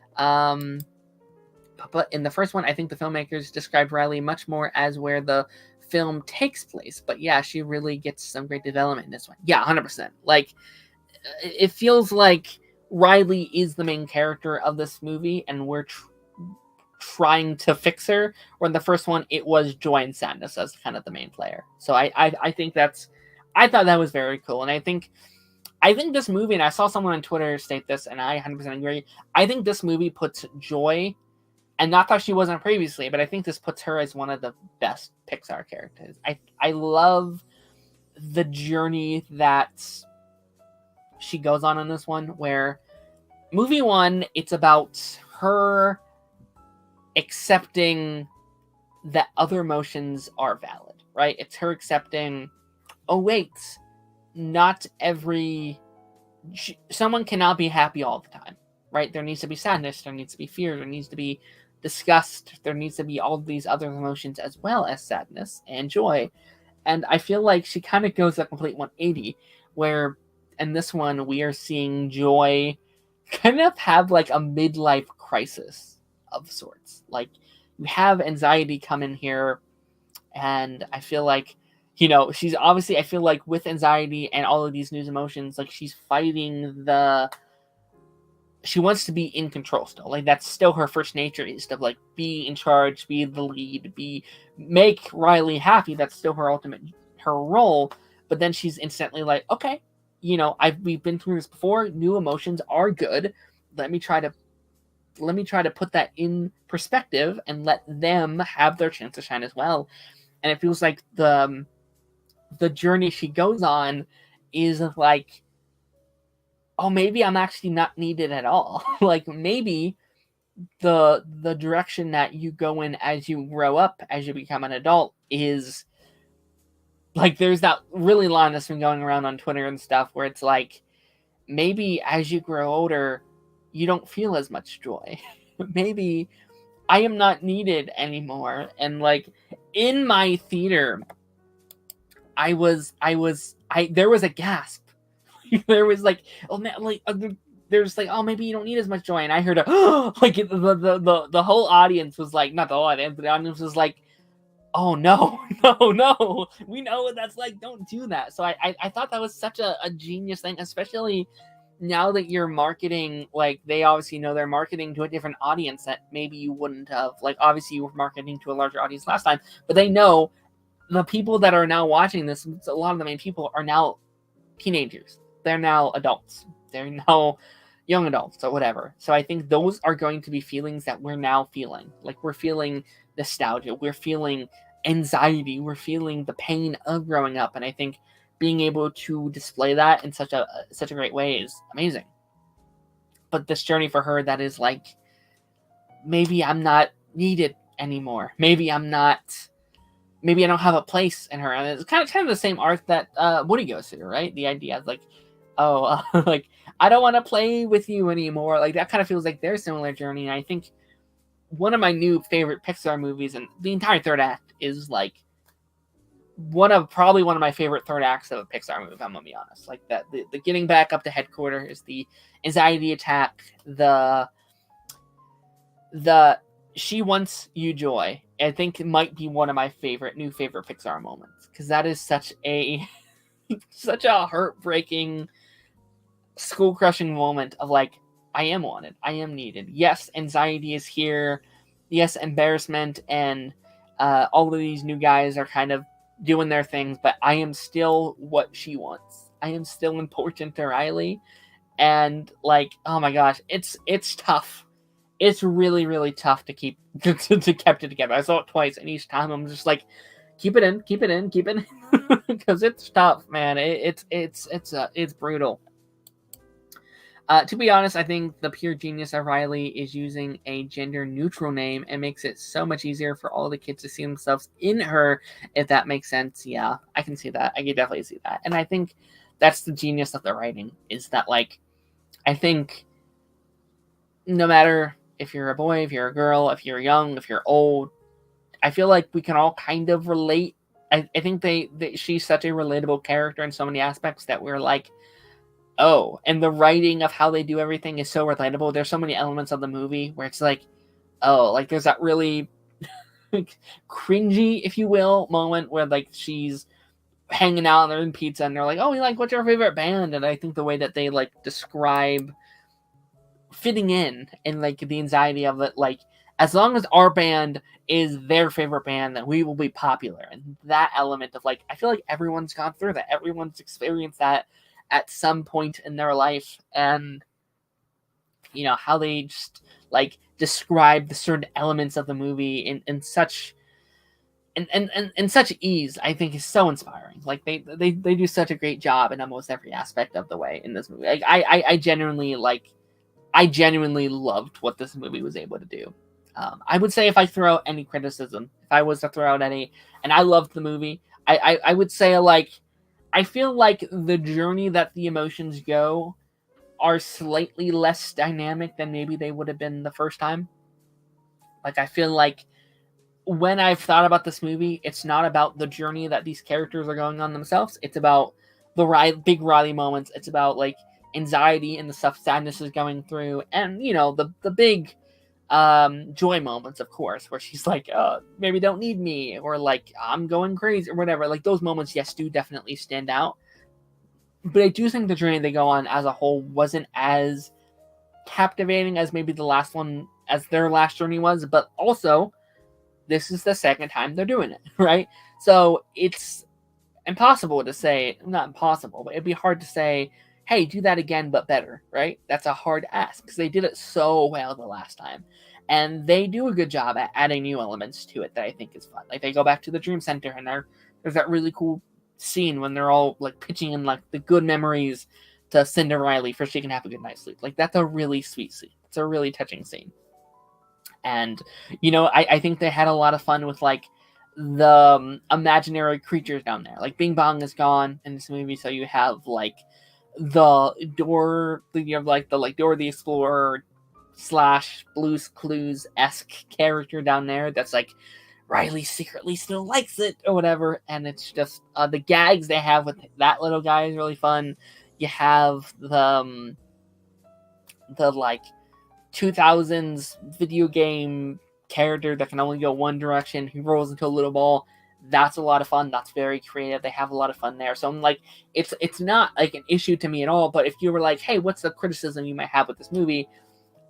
But in the first one, I think the filmmakers described Riley much more as where the film takes place. But yeah, she really gets some great development in this one. Yeah, 100%. Like, it feels like Riley is the main character of this movie, and we're trying to fix her. Where in the first one, it was Joy and Sadness as kind of the main player. So I think I thought that was very cool, and I think this movie, and I saw someone on Twitter state this, and I 100% agree. I think this movie puts Joy, and not that she wasn't previously, but I think this puts her as one of the best Pixar characters. I love the journey that she goes on in this one, where movie one, it's about her accepting that other emotions are valid, right? It's her accepting, oh wait, not every someone cannot be happy all the time, right? There needs to be sadness, there needs to be fear, there needs to be disgust, there needs to be all of these other emotions as well as sadness and joy. And I feel like she kind of goes a complete 180, where in this one we are seeing Joy kind of have like a midlife crisis of sorts. Like, you have anxiety come in here, and I feel like, she's obviously, I feel like with anxiety and all of these new emotions, like she's fighting she wants to be in control still. Like, that's still her first nature, is to like be in charge, be the lead, make Riley happy. That's still her role. But then she's instantly like, okay, we've been through this before. New emotions are good. Let me try to put that in perspective and let them have their chance to shine as well. And it feels like the journey she goes on is like, oh, maybe I'm actually not needed at all. Like, maybe the direction that you go in as you grow up, as you become an adult, is like, there's that really line that's been going around on Twitter and stuff where it's like, maybe as you grow older, you don't feel as much joy. Maybe I am not needed anymore. And like, in my theater, there was a gasp. There was like, oh man, like there's like, oh, maybe you don't need as much joy. And I heard like the whole audience was like, not the whole audience, but the audience was like, oh no, no, we know what that's like. Don't do that. So I thought that was such a genius thing, especially now that you're marketing, like, they obviously know they're marketing to a different audience that maybe you wouldn't have. Like, obviously you were marketing to a larger audience last time, but they know the people that are now watching this, a lot of the main people are now teenagers. They're now adults. They're now young adults or whatever. So I think those are going to be feelings that we're now feeling. Like, we're feeling nostalgia. We're feeling anxiety. We're feeling the pain of growing up. And I think being able to display that in such a great way is amazing. But this journey for her, that is like, maybe I'm not needed anymore. Maybe I don't have a place in her. And it's kind of the same arc that Woody goes through, right? The idea of like, oh, like, I don't want to play with you anymore. Like, that kind of feels like their similar journey. And I think one of my new favorite Pixar movies, and the entire third act is like one of my favorite third acts of a Pixar movie, if I'm gonna be honest. Like, that the getting back up to headquarters, the anxiety attack, the she wants you joy, I think it might be one of my new favorite Pixar moments, because that is such a heartbreaking, school crushing moment of like, I am wanted, I am needed. Yes, anxiety is here. Yes, embarrassment and all of these new guys are kind of doing their things, but I am still what she wants. I am still important to Riley. And like, oh my gosh, it's tough. It's really, really tough to keep to keep it together. I saw it twice, and each time I'm just like, keep it in, because it's tough, man. It's brutal. To be honest, I think the pure genius of Riley is using a gender-neutral name and makes it so much easier for all the kids to see themselves in her, if that makes sense. Yeah, I can see that. I can definitely see that. And I think that's the genius of the writing, is that, like, I think no matter if you're a boy, if you're a girl, if you're young, if you're old, I feel like we can all kind of relate. I think she's such a relatable character in so many aspects that we're like, oh, and the writing of how they do everything is so relatable. There's so many elements of the movie where it's like, oh, like there's that really cringy, if you will, moment where like she's hanging out and they're eating pizza and they're like, oh, what's your favorite band? And I think the way that they like describe fitting in and like the anxiety of it, like, as long as our band is their favorite band, then we will be popular. And that element of like, I feel like everyone's gone through that. Everyone's experienced that at some point in their life. And, how they just like describe the certain elements of the movie in such such ease, I think is so inspiring. Like they do such a great job in almost every aspect of the way in this movie. Like I genuinely loved what this movie was able to do. I would say if I throw out any criticism, if I was to throw out any, and I loved the movie, I would say, like, I feel like the journey that the emotions go are slightly less dynamic than maybe they would have been the first time. Like, I feel like when I've thought about this movie, it's not about the journey that these characters are going on themselves. It's about the big Riley moments. It's about, like, anxiety and the stuff Sadness is going through, and, you know, the big joy moments, of course, where she's like, maybe don't need me, or like, I'm going crazy, or whatever. Like, those moments, yes, do definitely stand out. But I do think the journey they go on as a whole wasn't as captivating as maybe the last one, as their last journey was. But also, this is the second time they're doing it, right? So it's impossible to say, not impossible, but it'd be hard to say, hey, do that again, but better, right? That's a hard ask, because they did it so well the last time. And they do a good job at adding new elements to it that I think is fun. Like, they go back to the Dream Center, and there's that really cool scene when they're all, like, pitching in, like, the good memories to Cinder Riley for she can have a good night's sleep. Like, that's a really sweet scene. It's a really touching scene. And, you know, I think they had a lot of fun with, like, the imaginary creatures down there. Like, Bing Bong is gone in this movie, so you have, like, the door, you have, like, the, like, Dora the Explorer / Blue's Clues-esque character down there that's like, Riley secretly still likes it, or whatever, and it's just, the gags they have with that little guy is really fun. You have the like, 2000s video game character that can only go one direction, who rolls into a little ball. That's a lot of fun. That's very creative. They have a lot of fun there. So I'm like, it's not like an issue to me at all. But if you were like, hey, what's the criticism you might have with this movie?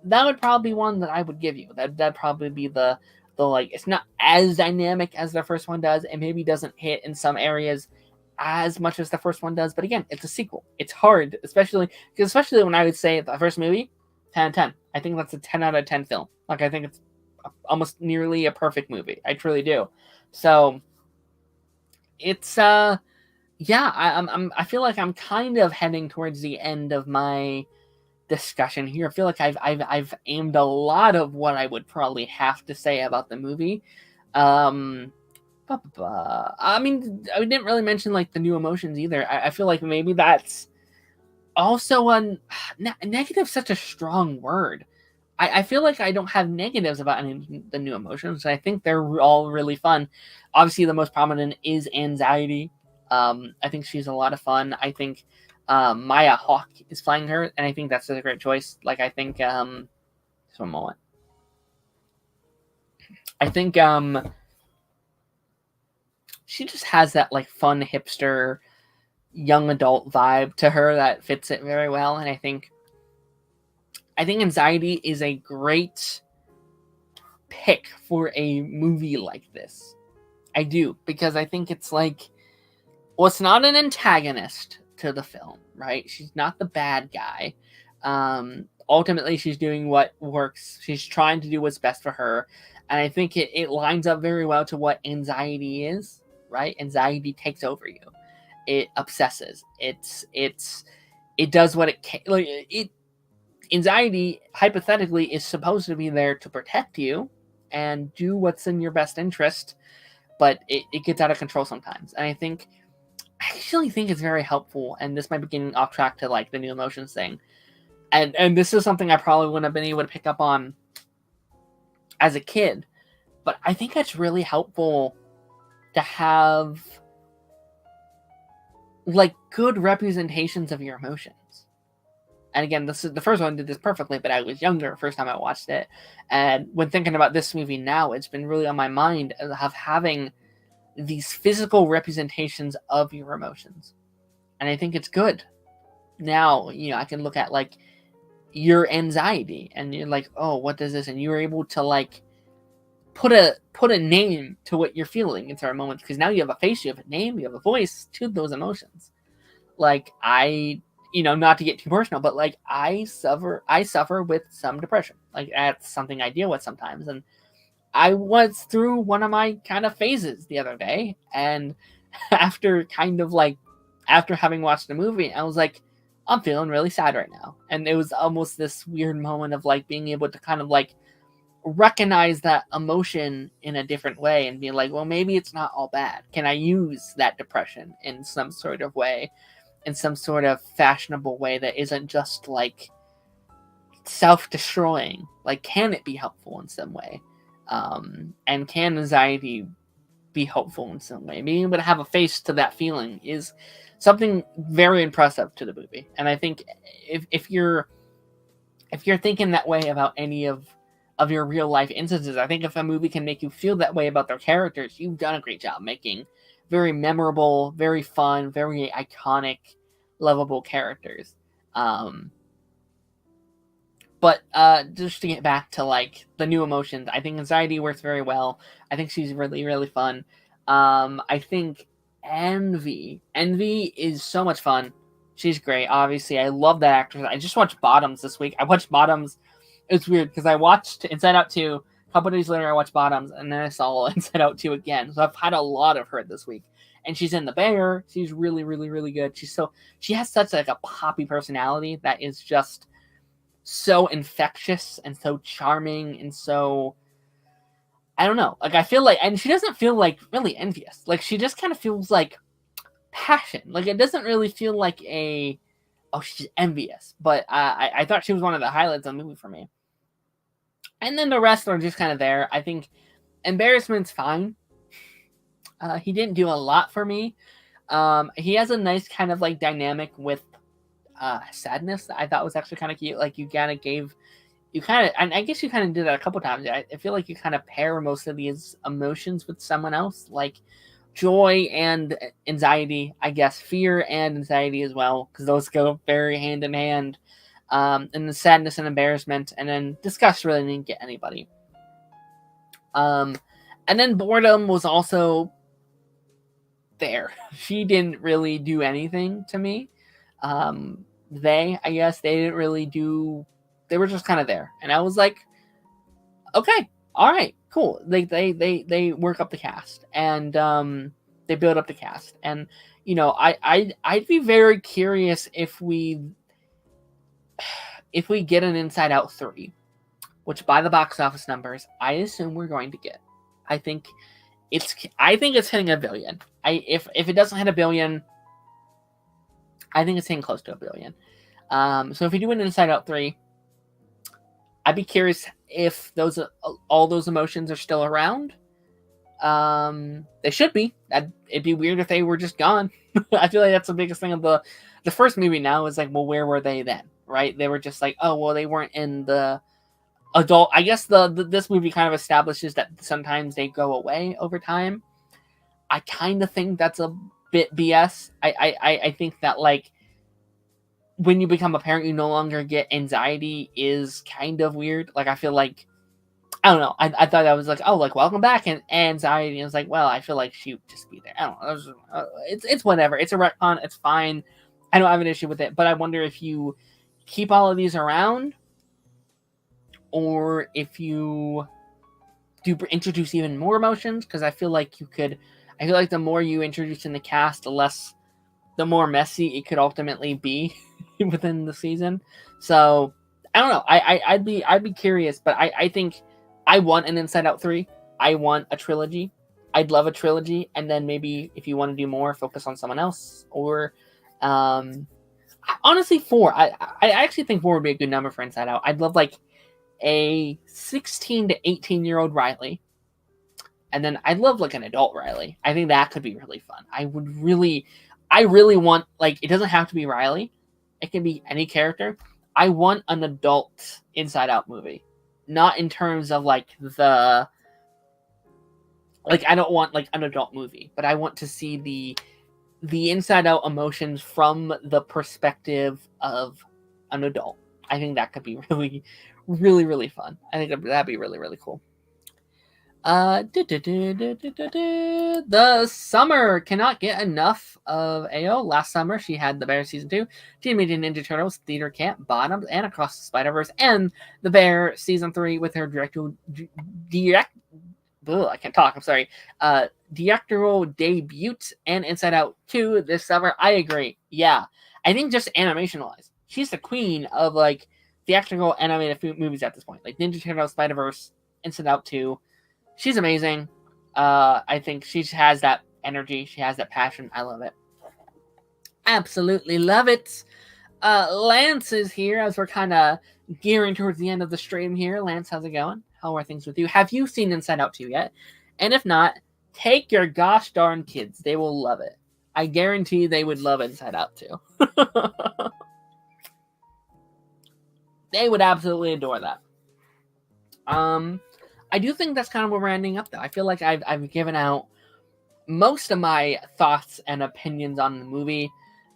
That would probably be one that I would give you. That'd probably be the like, it's not as dynamic as the first one does, and maybe doesn't hit in some areas as much as the first one does. But again, it's a sequel. It's hard, especially when I would say the first movie, 10 out of 10. I think that's a 10 out of 10 film. Like, I think it's almost nearly a perfect movie. I truly do. So it's yeah, I feel like I'm kind of heading towards the end of my discussion here. I feel like I've aimed a lot of what I would probably have to say about the movie. I mean, I didn't really mention, like, the new emotions either. I feel like maybe that's also negative, such a strong word. I feel like I don't have negatives about any of the new emotions. I think they're all really fun. Obviously, the most prominent is anxiety. I think she's a lot of fun. I think Maya Hawke is playing her, and I think that's a great choice. Like, I think, just one moment. I think she just has that, like, fun hipster young adult vibe to her that fits it very well. And I think anxiety is a great pick for a movie like this. I do, because I think it's like, well, it's not an antagonist to the film, right? She's not the bad guy. Ultimately, she's doing what works. She's trying to do what's best for her. And I think it lines up very well to what anxiety is, right? Anxiety takes over you. It obsesses. It does what it can. Like, anxiety, hypothetically, is supposed to be there to protect you and do what's in your best interest, but it gets out of control sometimes. And I actually think it's very helpful, and this might be getting off track to, like, the new emotions thing. And this is something I probably wouldn't have been able to pick up on as a kid, but I think it's really helpful to have, like, good representations of your emotions. And again, this is the first one did this perfectly, but I was younger first time I watched it. And when thinking about this movie now, it's been really on my mind of having these physical representations of your emotions. And I think it's good. Now, you know, I can look at, like, your anxiety, and you're like, oh, what does this? And you're able to, like, put a name to what you're feeling in certain moments, because now you have a face, you have a name, you have a voice to those emotions. Like, you know, not to get too personal, but, like, I suffer with some depression. Like, that's something I deal with sometimes. And I was through one of my kind of phases the other day, and after having watched the movie, I was like, I'm feeling really sad right now. And it was almost this weird moment of, like, being able to kind of, like, recognize that emotion in a different way and be like, well, maybe it's not all bad. Can I use that depression in some sort of way, in some sort of fashionable way that isn't just like self-destroying? Like, can it be helpful in some way? And can anxiety be helpful in some way? Being able to have a face to that feeling is something very impressive to the movie. And I think if you're thinking that way about any of your real life instances, I think if a movie can make you feel that way about their characters, you've done a great job making very memorable, very fun, very iconic, lovable characters. But just to get back to like the new emotions, I think anxiety works very well. I think she's really, really fun. I think Envy is so much fun. She's great. Obviously, I love that actress. I just watched Bottoms this week. I watched Bottoms. It's weird because I watched Inside Out 2. A couple days later, I watched Bottoms, and then I saw Inside Out 2 again. So I've had a lot of her this week. And she's in The Bear. She's really, really, really good. She has such like a poppy personality that is just so infectious and so charming and so, I don't know. Like, I feel like, and she doesn't feel like really envious. Like, she just kind of feels like passion. Like, it doesn't really feel like she's envious. But I thought she was one of the highlights of the movie for me. And then the rest are just kind of there. I think Embarrassment's fine. He didn't do a lot for me. He has a nice kind of like dynamic with Sadness that I thought was actually kind of cute. Like, and I guess you kind of did that a couple times. I feel like you kind of pair most of these emotions with someone else, like joy and anxiety, I guess, fear and anxiety as well, because those go very hand in hand. And then sadness and embarrassment, and then disgust really didn't get anybody. And then boredom was also there. She didn't really do anything to me. They didn't really do. They were just kind of there, and I was like, okay, all right, cool. They work up the cast, and they build up the cast, and I'd be very curious if we get an Inside Out 3, which by the box office numbers, I assume we're going to get. I think it's hitting $1 billion. If it doesn't hit $1 billion, I think it's hitting close to $1 billion. So if we do an Inside Out 3, I'd be curious if all those emotions are still around. They should be. It'd be weird if they were just gone. I feel like that's the biggest thing of the first movie now is like, well, where were they then? Right? They were just like, oh, well, they weren't in the adult. I guess this movie kind of establishes that sometimes they go away over time. I kind of think that's a bit BS. I think that like when you become a parent, you no longer get anxiety is kind of weird. Like, I feel like, I don't know. I thought that was like, oh, like, welcome back and anxiety. And it's like, well, I feel like she would just be there. I don't know. It's whatever. It's a retcon. It's fine. I don't have an issue with it. But I wonder if you keep all of these around, or if you do introduce even more emotions. Because I feel like the more you introduce in the cast, the more messy it could ultimately be within the season. So I don't know. I'd be curious, but I think I want an Inside Out 3. I want a trilogy. I'd love a trilogy, and then maybe if you want to do more, focus on someone else. Or honestly, 4. I actually think 4 would be a good number for Inside Out. I'd love like a 16 to 18-year-old Riley. And then I'd love like an adult Riley. I think that could be really fun. I really want, like, it doesn't have to be Riley. It can be any character. I want an adult Inside Out movie. Not in terms of like I don't want like an adult movie, but I want to see the Inside Out emotions from the perspective of an adult. I think that could be really, really, really fun. I think that'd be really, really cool. The summer cannot get enough of AO. Last summer, she had The Bear Season 2, Teenage Mutant Ninja Turtles, Theater Camp, Bottoms, and Across the Spider-Verse, and The Bear Season 3 with her directorial debut and Inside Out 2 this summer. I agree. Yeah. I think just animation-wise, she's the queen of, like, theatrical animated movies at this point. Like, Ninja Turtles, Spider-Verse, Inside Out 2. She's amazing. I think she has that energy. She has that passion. I love it. Absolutely love it. Lance is here as we're kind of gearing towards the end of the stream here. Lance, how's it going? How are things with you? Have you seen Inside Out 2 yet? And if not, take your gosh darn kids. They will love it. I guarantee they would love Inside Out 2. They would absolutely adore that. I do think that's kind of where we're ending up, though. I feel like I've given out most of my thoughts and opinions on the movie.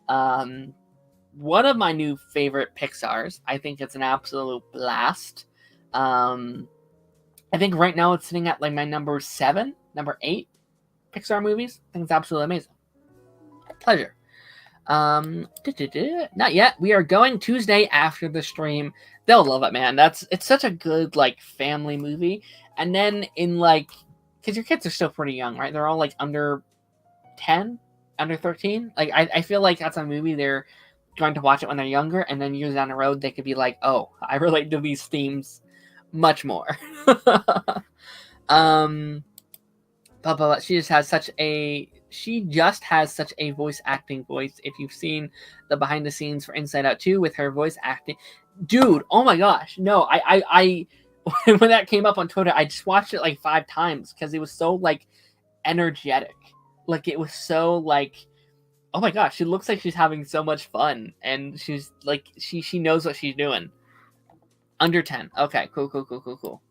One of my new favorite Pixars. I think it's an absolute blast. I think right now it's sitting at like my number 8 Pixar movies. I think it's absolutely amazing. Pleasure. Not yet. We are going Tuesday after the stream. They'll love it, man. It's such a good like family movie. And then in like, because your kids are still pretty young, right? They're all like under 10, under 13. Like I feel like that's a movie they're going to watch it when they're younger, and then years down the road they could be like, oh, I relate to these themes much more. But she just has such a voice acting voice. If you've seen the behind the scenes for Inside Out 2 with her voice acting, dude, oh my gosh, no, I when that came up on Twitter, I just watched it like 5 times because it was so like energetic. Like it was so like, oh my gosh, she looks like she's having so much fun, and she's like she knows what she's doing. Under 10. Okay, cool.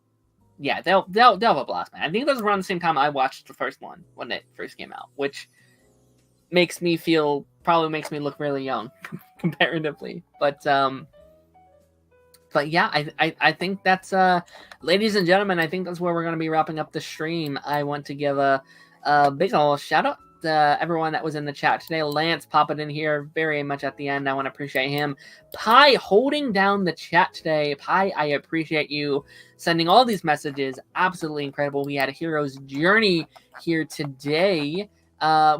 Yeah, they'll have a blast, man. I think that was around the same time I watched the first one when it first came out, which probably makes me look really young comparatively. But yeah, I think that's ladies and gentlemen, I think that's where we're gonna be wrapping up the stream. I want to give a big ol' shout out to everyone that was in the chat today. Lance popping in here very much at the end. I want to appreciate him. Pi holding down the chat today. Pi, I appreciate you sending all these messages. Absolutely incredible. We had a hero's journey here today.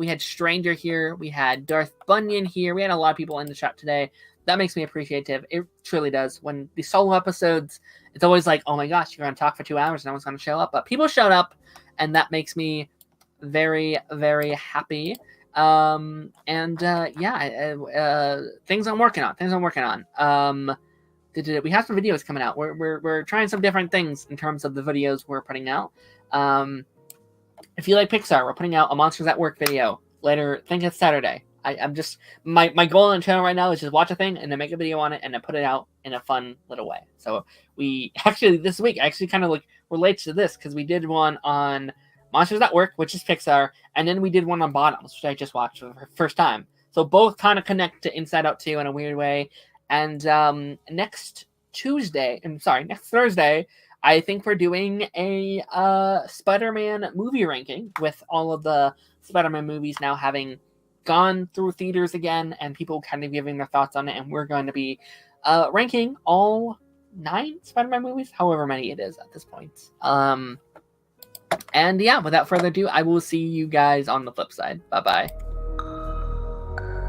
We had Stranger here. We had Darth Bunyan here. We had a lot of people in the chat today. That makes me appreciative. It truly does. When the solo episodes, it's always like, oh my gosh, you're going to talk for 2 hours and no one's going to show up. But people showed up, and that makes me very, very happy. Yeah, things I'm working on. We have some videos coming out. We're trying some different things in terms of the videos we're putting out. If you like Pixar, we're putting out a Monsters at Work video later. I think it's Saturday. I'm just my goal on the channel right now is just watch a thing and then make a video on it and then put it out in a fun little way. So we actually this week kind of like relates to this because we did one on Monsters at Work, which is Pixar, and then we did one on Bottoms, which I just watched for the first time. So both kind of connect to Inside Out 2 in a weird way. And next Thursday, I think we're doing a Spider-Man movie ranking with all of the Spider-Man movies now having gone through theaters again and people kind of giving their thoughts on it. And we're going to be ranking all 9 Spider-Man movies, however many it is at this point. And yeah, without further ado, I will see you guys on the flip side. Bye-bye.